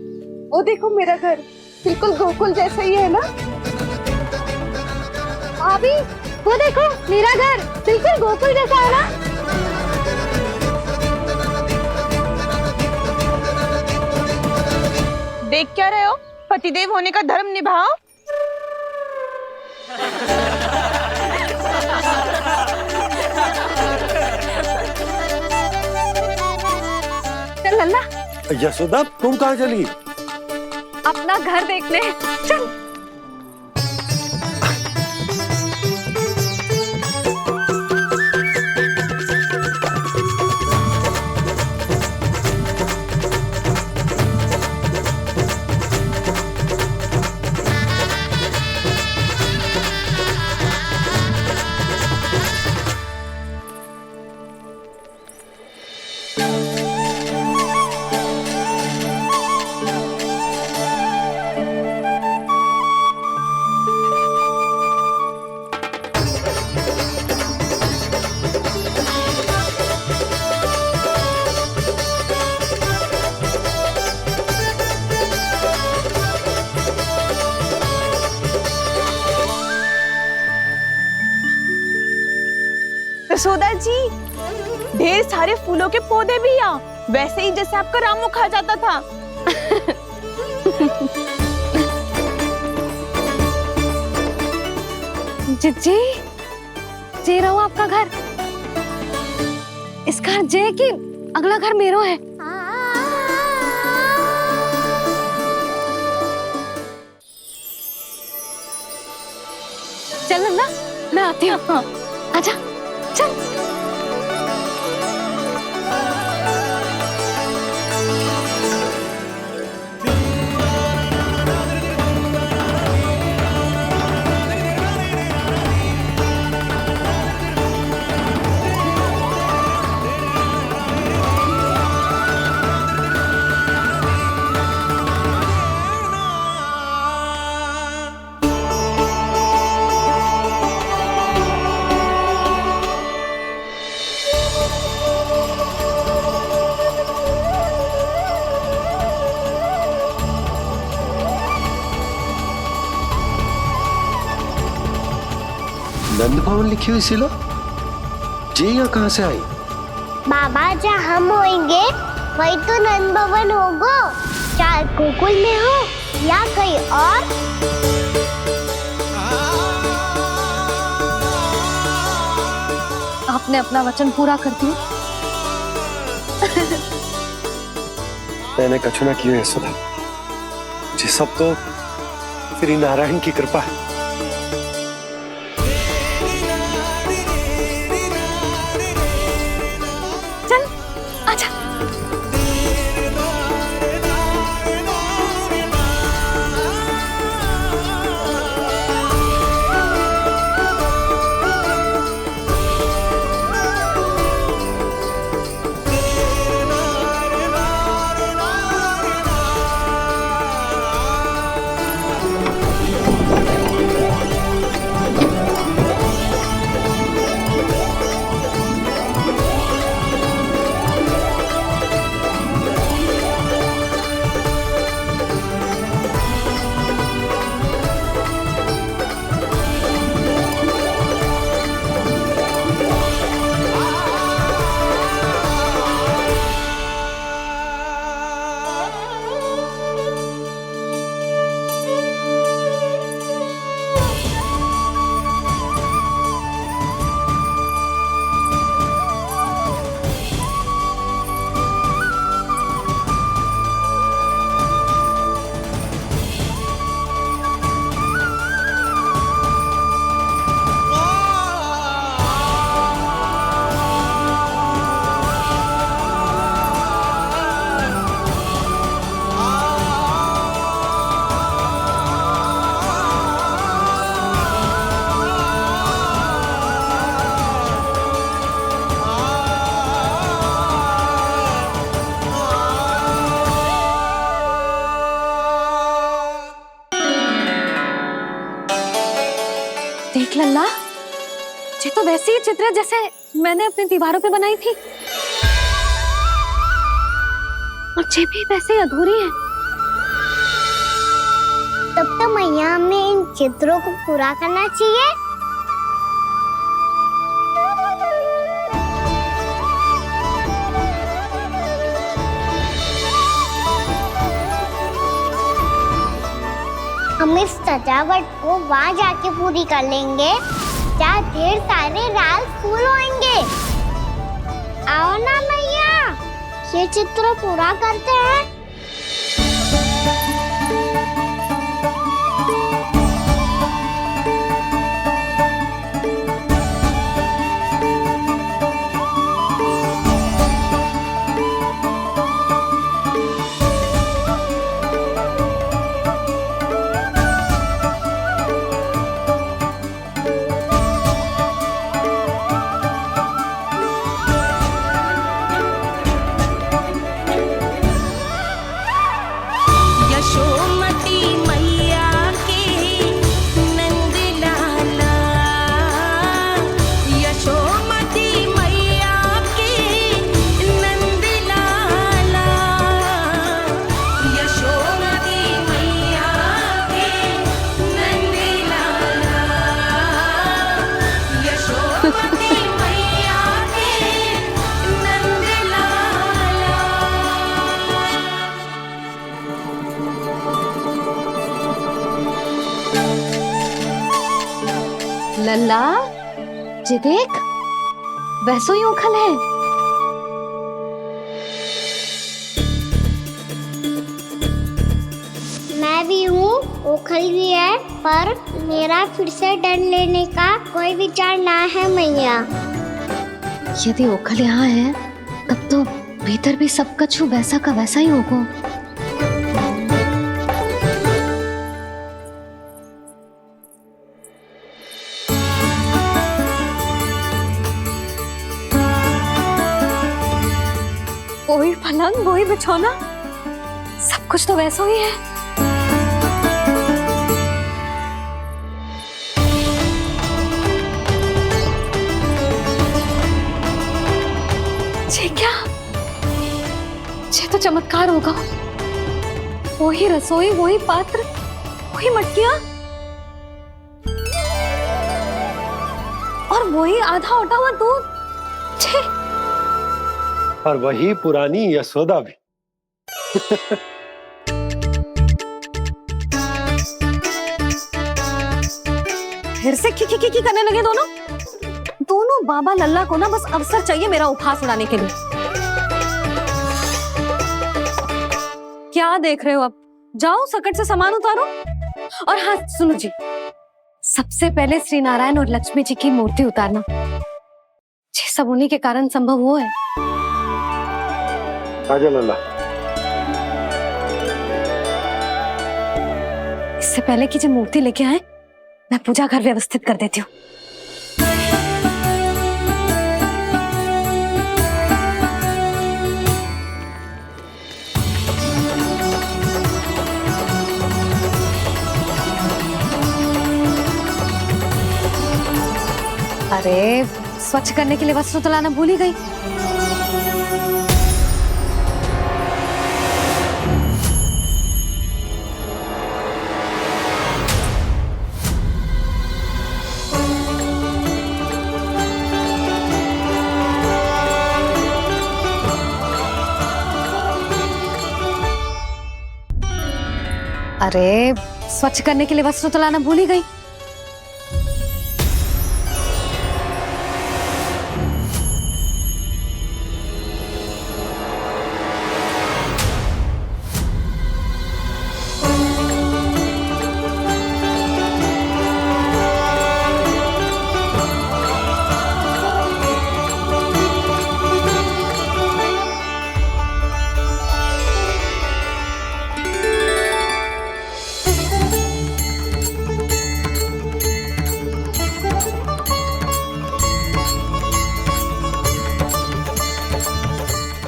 वो देखो मेरा घर बिल्कुल गोकुल जैसा ही है ना। भाभी, वो देखो मेरा घर बिल्कुल गोकुल जैसा है ना। देख क्या रहे हो? पतिदेव होने का धर्म निभाओ। चल लल्ला, यशोदा तुम कहाँ चली? अपना घर देखने चल। यशोदा जी, ढेर सारे फूलों के पौधे भी यहाँ, वैसे ही जैसे आपका रामू खा जाता था। जिज्जी, जे रहो आपका घर। इस घर जे की अगला घर मेरो है। चल ना, मैं आती हूँ। हाँ, आजा, चल। नंद भवन लिखी हुई सिलो जी यहाँ कहाँ से आई? बाबा, जहाँ हम होंगे वही तो नंद भवन होगा, चाहे गोकुल में हो या कहीं और। आपने अपना वचन पूरा कर दिया। मैंने कछु ना किया यशोदा, जी सब तो श्री नारायण की कृपा है। चल, आजा। लल्ला, ये तो वैसी ही चित्र है जैसे मैंने अपनी दीवारों पे बनाई थी, और ये भी वैसे ही अधूरी है। तब तो मैया हमें इन चित्रों को पूरा करना चाहिए। हम इस सजावट को वहाँ जाके पूरी कर लेंगे जहाँ ढेर सारे लाल फूल होंगे। आओ ना मैया, ये चित्र पूरा करते हैं। लल्ला, ये देख, वैसो ही उखल है। मैं भी हूँ, उखल भी है, पर मेरा फिर से डर लेने का कोई विचार ना है मैया। यदि ओखल यहाँ है, तब तो भीतर भी सब कछु वैसा का वैसा ही होगा। वही पलंग, वही बिछौना, सब कुछ तो वैसा ही है। ये क्या? ये तो चमत्कार होगा। वही रसोई, वही पात्र, वही मटकियां, और वही आधा उटा हुआ दूध। छे! और वही पुरानी यशोदा भी। फिर से खी करने लगे दोनों बाबा लल्ला को ना बस अवसर चाहिए मेरा उपहास उड़ाने के लिए। क्या देख रहे हो? अब जाओ, सकट से सामान उतारो। और हाँ सुनो जी, सबसे पहले श्री नारायण और लक्ष्मी जी की मूर्ति उतारना। ये सब उन्हीं के कारण संभव हुआ है। आजा लल्ला। इससे पहले कि जो मूर्ति लेके आए, मैं पूजा घर व्यवस्थित कर देती हूँ। अरे स्वच्छ करने के लिए वस्त्र तो लाना भूल ही गई। अरे स्वच्छ करने के लिए वस्त्र तो लाना भूल ही गई।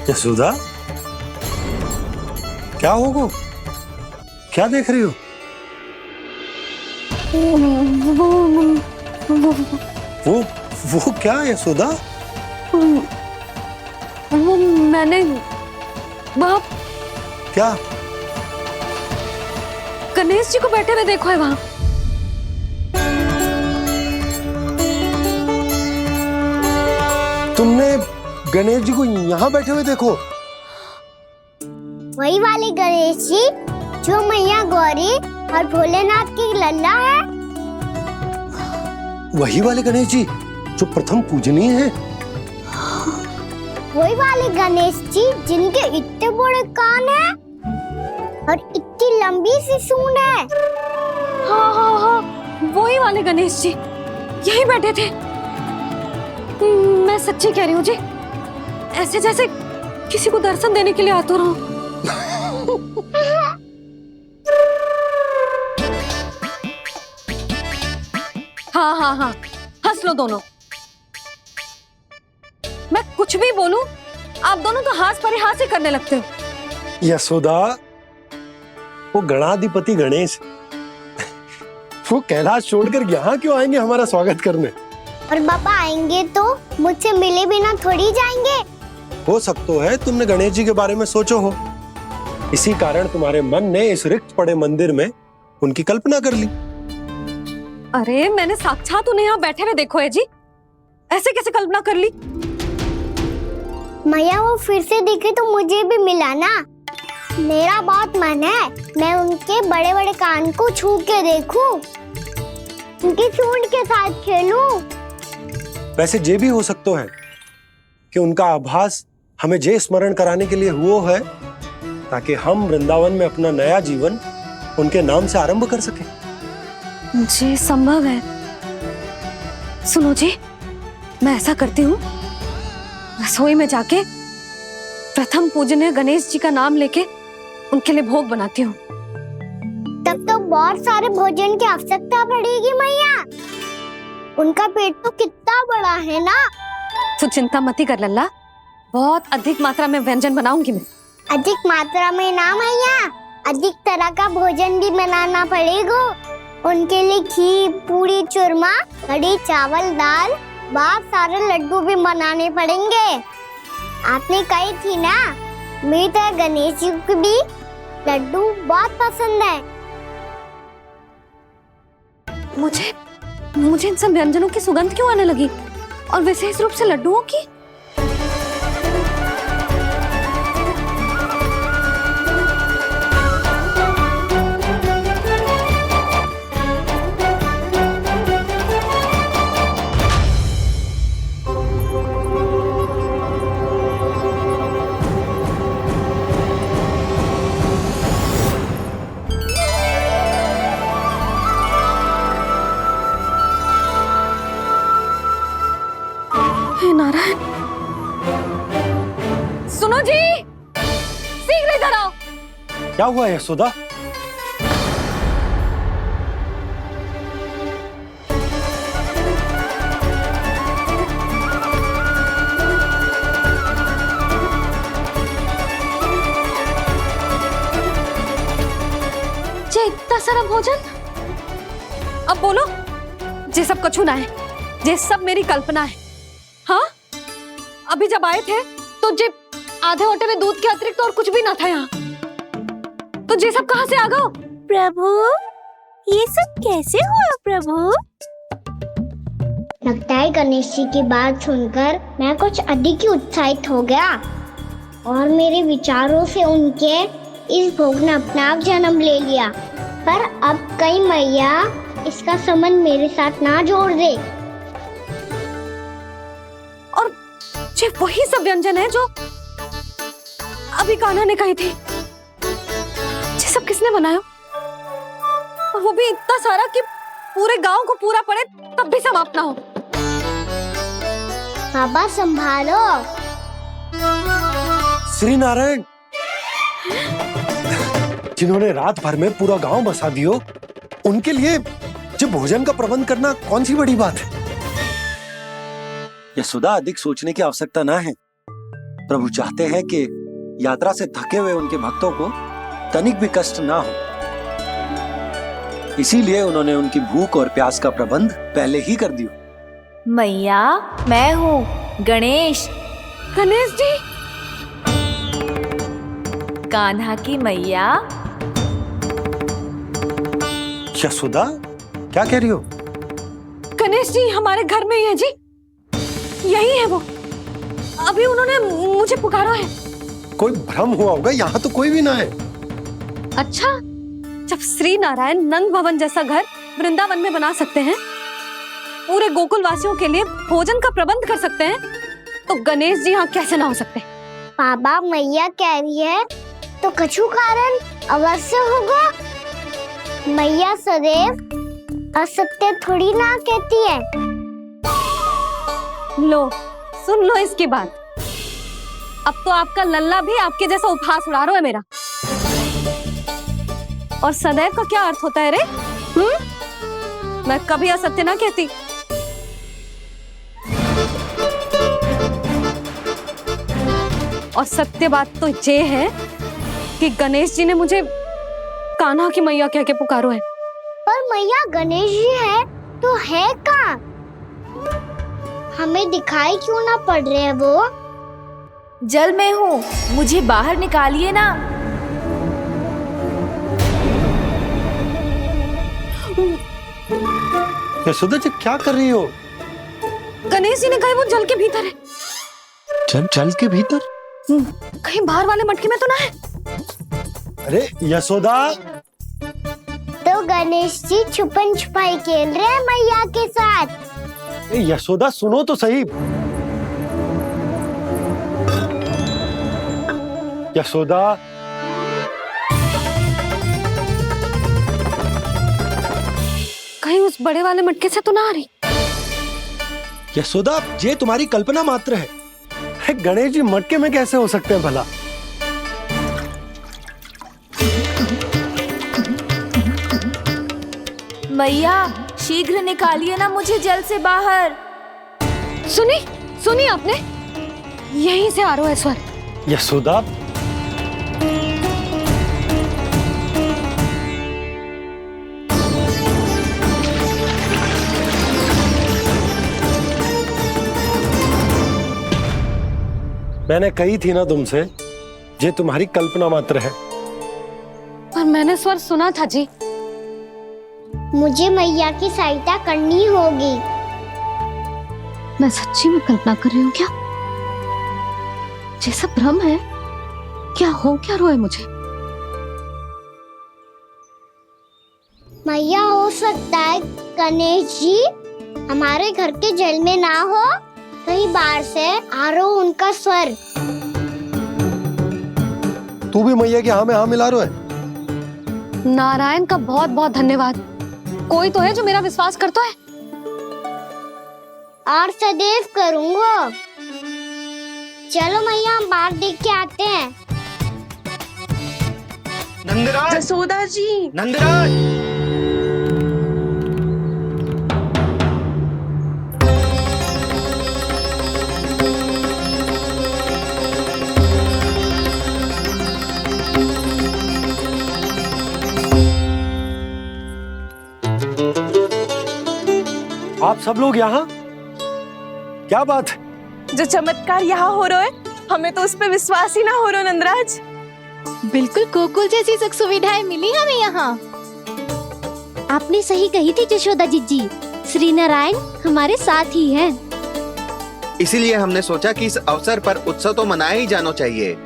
यशोदा, क्या होगा? क्या देख रही हो? वो क्या है यशोदा? वो मैंने वहाँ क्या? गणेश जी को बैठे हुए देखो है वहाँ। तुमने गणेश जी को यहाँ बैठे हुए देखो? वही वाले गणेश जी जो मैया गौरी और भोलेनाथ की लल्ला है। वही वाले गणेश जी जो प्रथम पूजनीय हैं? वही वाले गणेश जी जिनके इतने बड़े कान हैं और इतनी लंबी सी सूंड है। हाँ हाँ हाँ, वही वाले गणेश जी यही बैठे थे। मैं सच्ची कह रही हूँ जी, ऐसे जैसे किसी को दर्शन देने के लिए आतुर हूँ। हाँ हाँ हाँ, हंस लो दोनों। मैं कुछ भी बोलूं, आप दोनों तो हास परिहास ही करने लगते हो। यशोदा, वो गणाधिपति गणेश वो कैलाश छोड़कर यहाँ क्यों आएंगे हमारा स्वागत करने? और पापा आएंगे तो मुझसे मिले बिना थोड़ी जाएंगे। हो सकता है तुमने गणेश जी के बारे में सोचो हो, इसी कारण तुम्हारे मन ने इस रिक्त पड़े मंदिर में उनकी कल्पना कर ली। अरे मैंने साक्षात उन्हें यहाँ बैठे हुए देखो है जी, ऐसे कैसे कल्पना कर ली? मैया वो फिर से दिखे तो मुझे भी मिला ना। मेरा बहुत मन है मैं उनके बड़े बड़े कान को छू के देखूं, उनकी सूंड के साथ खेलूं। वैसे ये भी हो सकता है कि उनका आभास हमें जे स्मरण कराने के लिए हुआ है ताकि हम वृंदावन में अपना नया जीवन उनके नाम से आरंभ कर सकें। जी संभव है। सुनो जी, मैं ऐसा करती हूँ, रसोई में जाके प्रथम पूजनीय गणेश जी का नाम लेके उनके लिए भोग बनाती हूँ। तब तो बहुत सारे भोजन की आवश्यकता पड़ेगी मैया। उनका पेट तो कितना बड़ा है ना। तू चिंता मत ही कर लल्ला, बहुत अधिक मात्रा में व्यंजन बनाऊंगी मैं। अधिक मात्रा में ना मैया, अधिक तरह का भोजन भी बनाना पड़ेगा। उनके लिए खीर, पूरी, चूरमा, कढ़ी, चावल, दाल, बहुत सारे लड्डू भी बनाने पड़ेंगे। आपने कही थी ना, मेरी तरह गणेश जी को भी लड्डू बहुत पसंद है। मुझे इन सब व्यंजनों की सुगंध क्यों आने लगी, और विशेष रूप से लड्डुओं की? नारायण, सुनो जी, शीघ्र इधर आओ। क्या हुआ यशोदा? जे इतना सारा भोजन, अब बोलो, जे सब कछु ना है, जे सब मेरी कल्पना है। हाँ, अभी जब आए थे तो जे आधे ओटे में दूध के अतिरिक्त और कुछ भी ना था यहाँ, तो जे सब कहाँ से आ गए? प्रभु, ये सब कैसे हुआ प्रभु? लगता है गणेश जी की बात सुनकर मैं कुछ अधिक ही उत्साहित हो गया और मेरे विचारों से उनके इस भोग ने अपना आप जन्म ले लिया। पर अब कई मैया इसका संबंध मेरे साथ ना जोड़ दे। ये वही सब व्यंजन है जो अभी कान्हा ने कही थी। ये सब किसने बनाया? और वो भी इतना सारा कि पूरे गांव को पूरा पड़े तब भी समाप्त ना हो। बाबा संभालो। श्री नारायण, जिन्होंने रात भर में पूरा गांव बसा दियो, उनके लिए जो भोजन का प्रबंध करना कौन सी बड़ी बात है? यशोदा, अधिक सोचने की आवश्यकता ना है। प्रभु चाहते हैं कि यात्रा से थके हुए उनके भक्तों को तनिक भी कष्ट ना हो। इसीलिए उन्होंने उनकी भूख और प्यास का प्रबंध पहले ही कर दिया। मैया, मैं हूँ गणेश। गणेश जी, कान्हा की मैया। यशोदा, क्या कह रही हो? गणेश जी हमारे घर में ही है जी, यही है वो। अभी उन्होंने मुझे पुकारा है। कोई भ्रम हुआ होगा, यहाँ तो कोई भी ना है। अच्छा, जब श्री नारायण नंद भवन जैसा घर वृंदावन में बना सकते हैं, पूरे गोकुल वासियों के लिए भोजन का प्रबंध कर सकते हैं, तो गणेश जी यहाँ कैसे ना हो सकते? बाबा, मैया कह रही है तो कछु कारण अवश्य होगा। मैया सदैव असत्य थोड़ी ना कहती है। लो, सुन लो इसकी बात। अब तो आपका लल्ला भी आपके जैसा उपहास उड़ा रहा है मेरा। और सदैव का क्या अर्थ होता है रे? मैं कभी असत्य ना कहती। और सत्य बात तो ये है कि गणेश जी ने मुझे कान्हा की मैया कह के पुकारो है। पर मैया गणेश जी है तो है कहाँ? हमें दिखाई क्यों ना पड़ रहे हैं वो? जल में हूँ, मुझे बाहर निकालिए ना। यशोदा जी, क्या कर रही हो? गणेश जी ने कहा वो जल के भीतर है। जल के भीतर? कहीं बाहर वाले मटके में तो ना है? अरे यशोदा! तो गणेश जी छुपन छुपाई खेल रहे हैं मैया के साथ। यशोदा, सुनो तो सही। यशोदा, कहीं उस बड़े वाले मटके से तो ना आ रही? यशोदा, ये तुम्हारी कल्पना मात्र है। गणेश जी मटके में कैसे हो सकते हैं भला? मैया, शीघ्र निकालिए ना मुझे जल से बाहर। सुनी आपने? यहीं से आ रहा है स्वर। यशोदा, मैंने कही थी ना तुमसे, ये तुम्हारी कल्पना मात्र है। पर मैंने स्वर सुना था जी। मुझे मैया की सहायता करनी होगी। मैं सच्ची में कल्पना कर रही हूँ क्या? जैसा भ्रम है, क्या हो क्या रहा है मुझे? मैया, हो सकता है गणेश जी हमारे घर के जल में ना हो, कहीं बाहर से आ रहा हो उनका स्वर। तू भी मैया के हाँ में हाँ मिला रहा है। नारायण का बहुत बहुत धन्यवाद। कोई तो है जो मेरा विश्वास करता है। और सदैव करूंगा। चलो मैया, हम बाहर देख के आते हैं। नंदराज, जसोदा जी, नंदराज। आप सब लोग यहाँ? क्या बात है? जो चमत्कार यहाँ हो रहा है, हमें तो उस पर विश्वास ही ना हो रहा नंदराज। बिल्कुल गोकुल जैसी सुख सुविधाएं मिली हमें यहाँ। आपने सही कही थी जशोदा जीजी, श्री नारायण हमारे साथ ही हैं। इसीलिए हमने सोचा कि इस अवसर पर उत्सव तो मनाया ही जाना चाहिए।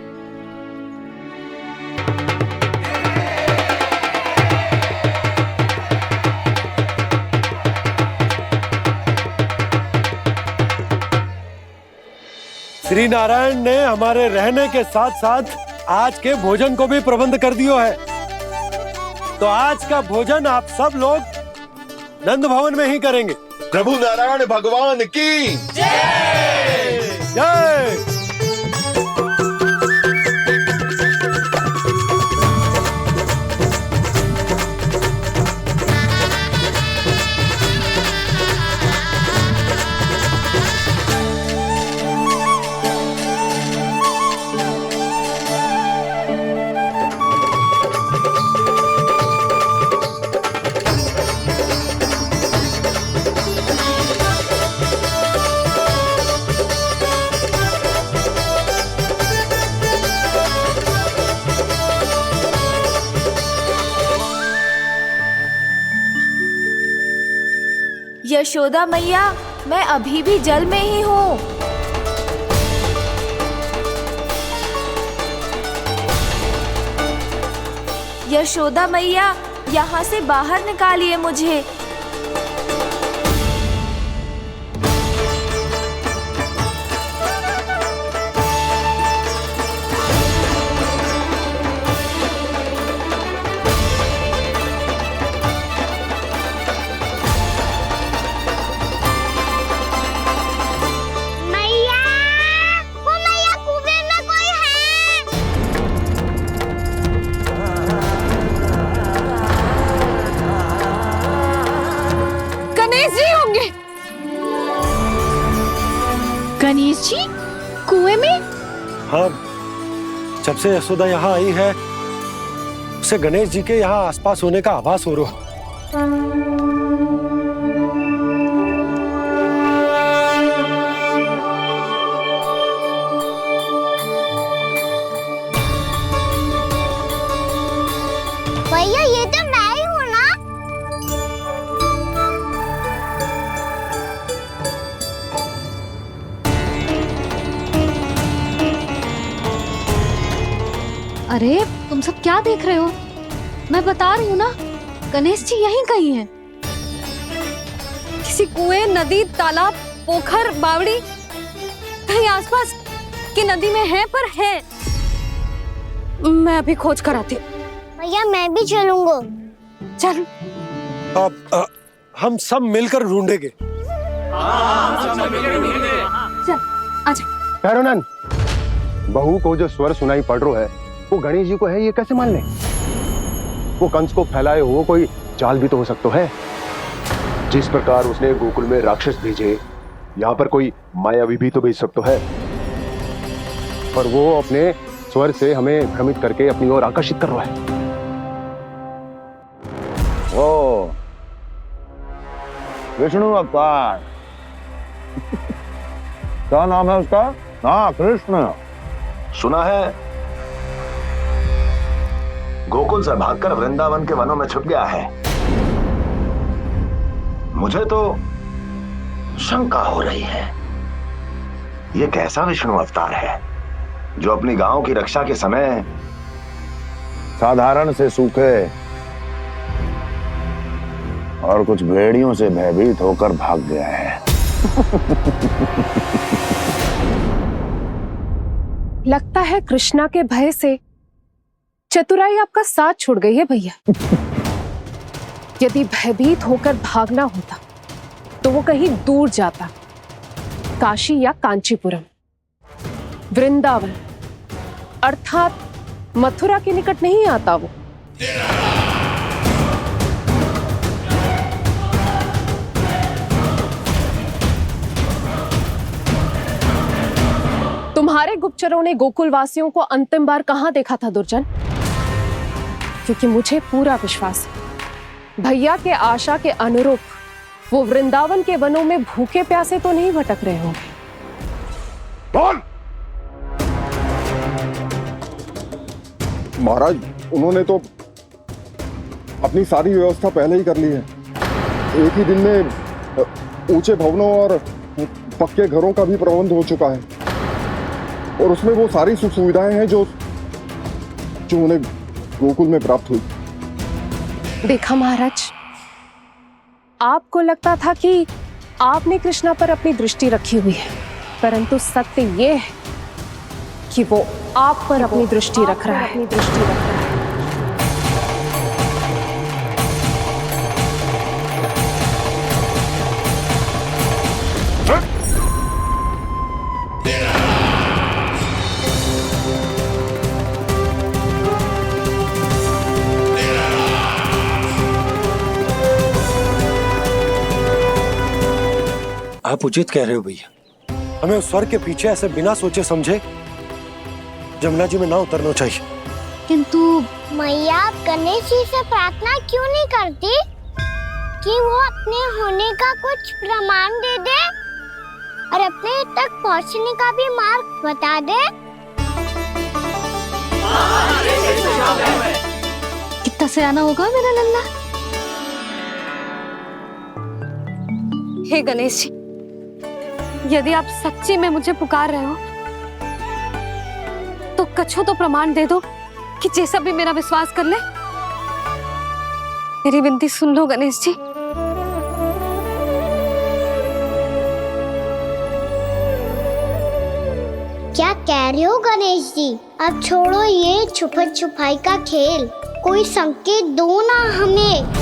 श्री नारायण ने हमारे रहने के साथ साथ आज के भोजन को भी प्रबंध कर दियो है। तो आज का भोजन आप सब लोग नंद भवन में ही करेंगे। प्रभु नारायण भगवान की जय जय। यशोदा मैया, मैं अभी भी जल में ही हूँ। यशोदा मैया, यहाँ से बाहर निकालिए मुझे। मैया, वो मैया कुएं में कोई है। गणेश जी होंगे। गणेश जी कुएं में? हाँ, जब से यशोदा यहाँ आई है उसे गणेश जी के यहाँ आसपास होने का आभास हो रहा है। भैया ये तो मैं ही हूँ ना। अरे तुम सब क्या देख रहे हो? मैं बता रही हूँ ना, गणेश जी यहीं कहीं हैं। किसी कुएं, नदी, तालाब, पोखर, बावड़ी कहीं आसपास की नदी में है, पर है। मैं अभी खोज कर आती हूँ। भैया मैं भी चलूंगा। चल। अब हम सब मिलकर ढूंढेंगे। चल आजा। भैरवनंद, बहू को जो स्वर सुनाई पड़ रहा है वो गणेश जी को है, ये कैसे मान ले? वो कंस को फैलाए हुए कोई जाल भी तो हो सकता है। जिस प्रकार उसने गोकुल में राक्षस भेजे, यहाँ पर कोई मायावी भी तो भेज सकता है। और वो अपने स्वर से हमें भ्रमित करके अपनी ओर आकर्षित कर रहा है। ओ विष्णु अवतार। क्या नाम है उसका? हाँ, कृष्ण। सुना है गोकुल से भागकर वृंदावन के वनों में छुप गया है। मुझे तो शंका हो रही है, ये कैसा विष्णु अवतार है जो अपनी गांव की रक्षा के समय साधारण से सूखे और कुछ भेड़ियों से भयभीत होकर भाग गया है। लगता है कृष्णा के भय से चतुराई आपका साथ छोड़ गई है भैया। यदि भयभीत होकर भागना होता तो वो कहीं दूर जाता, काशी या कांचीपुरम, वृंदावन अर्थात मथुरा के निकट नहीं आता वो। तुम्हारे गुप्तचरों ने गोकुल वासियों को अंतिम बार कहां देखा था दुर्जन? क्योंकि मुझे पूरा विश्वास है भैया के आशा के अनुरूप वो वृंदावन के वनों में भूखे प्यासे तो नहीं भटक रहे होंगे। बोल। महाराज, उन्होंने तो अपनी सारी व्यवस्था पहले ही कर ली है। एक ही दिन में ऊंचे भवनों और पक्के घरों का भी प्रबंध हो चुका है, और उसमें वो सारी सुख सुविधाएं हैं जो उन्हें गोकुल में प्राप्त हुई। देखा महाराज, आपको लगता था कि आपने कृष्णा पर अपनी दृष्टि रखी हुई है, परंतु सत्य ये है कि वो आप पर अपनी दृष्टि रख रहा है। आप उचित कह रहे हो भैया, हमें उस स्वर के पीछे ऐसे बिना सोचे समझे जमुना जी में ना उतरना चाहिए। किंतु मैया, आप गणेश जी से प्रार्थना क्यों नहीं करती कि वो अपने होने का कुछ प्रमाण दे दे और अपने तक पहुंचने का भी मार्ग बता दे? कितना सयाना होगा मेरा लल्ला। हे गणेश जी, यदि आप सच्ची में मुझे पुकार रहे हो तो कछु तो प्रमाण दे दो कि जैसा भी मेरा विश्वास कर ले। मेरी विनती सुन लो गणेश जी। क्या कह रहे हो गणेश जी? अब छोड़ो ये छुपन छुपाई का खेल, कोई संकेत दो ना हमें।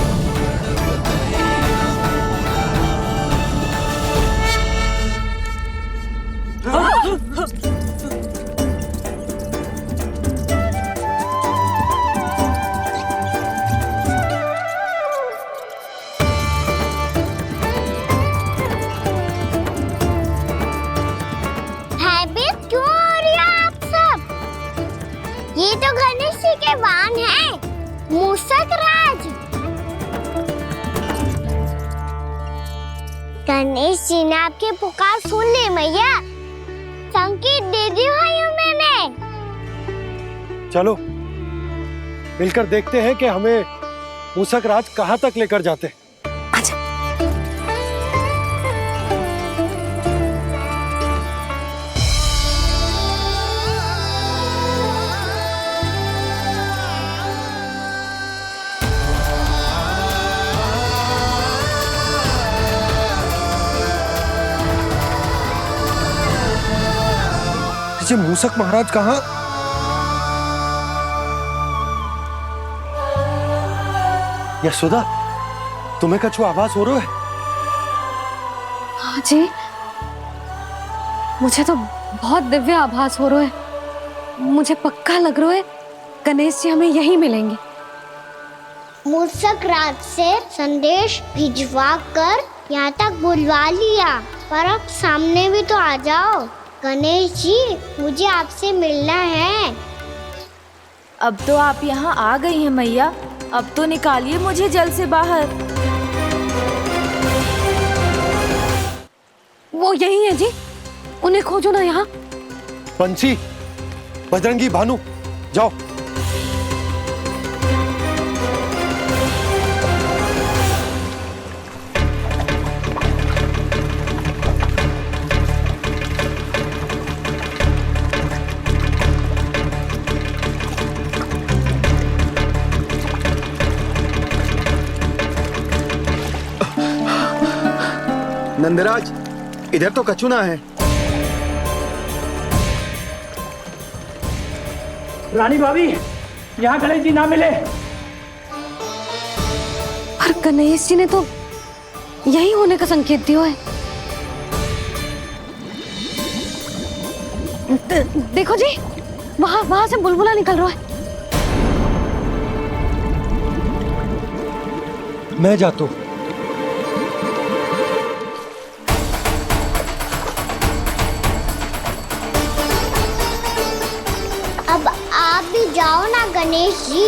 भयभीत क्यों हो रही हो आप सब? ये तो गणेश जी के वाहन हैं, मूषक राज। गणेश जी ने आपकी पुकार सुन ली मैया, संकेत दे दी भाइयों मैंने। चलो मिलकर देखते हैं कि हमें मूषक राज कहाँ तक लेकर जाते हैं। ये मूषक महाराज कहाँ? यशोदा, तुम्हें कछु आभास हो रहा है? हाँ जी, मुझे तो बहुत दिव्य आभास हो रहा है। मुझे पक्का लग रहा है गणेश जी हमें यहीं मिलेंगे। मूषक राज से संदेश भिजवा कर यहाँ तक बुलवा लिया, पर अब सामने भी तो आ जाओ। गणेश जी, मुझे आपसे मिलना है। अब तो आप यहाँ आ गई हैं मैया, अब तो निकालिए मुझे जल से बाहर। वो यही है जी, उन्हें खोजो ना यहाँ। बंसी, बजरंगी, भानु, जाओ। नंदराज, इधर तो कछु ना है। रानी भाभी, यहाँ गणेश जी ना मिले। पर गणेश जी ने तो यही होने का संकेत दिया है। देखो जी, वहां से बुलबुला निकल रहा है। मैं जाता हूं। अब आप भी जाओ ना गणेश जी।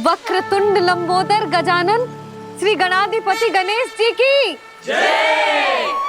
वक्रतुंड लंबोदर गजानन श्री गणाधिपति गणेश जी की जय।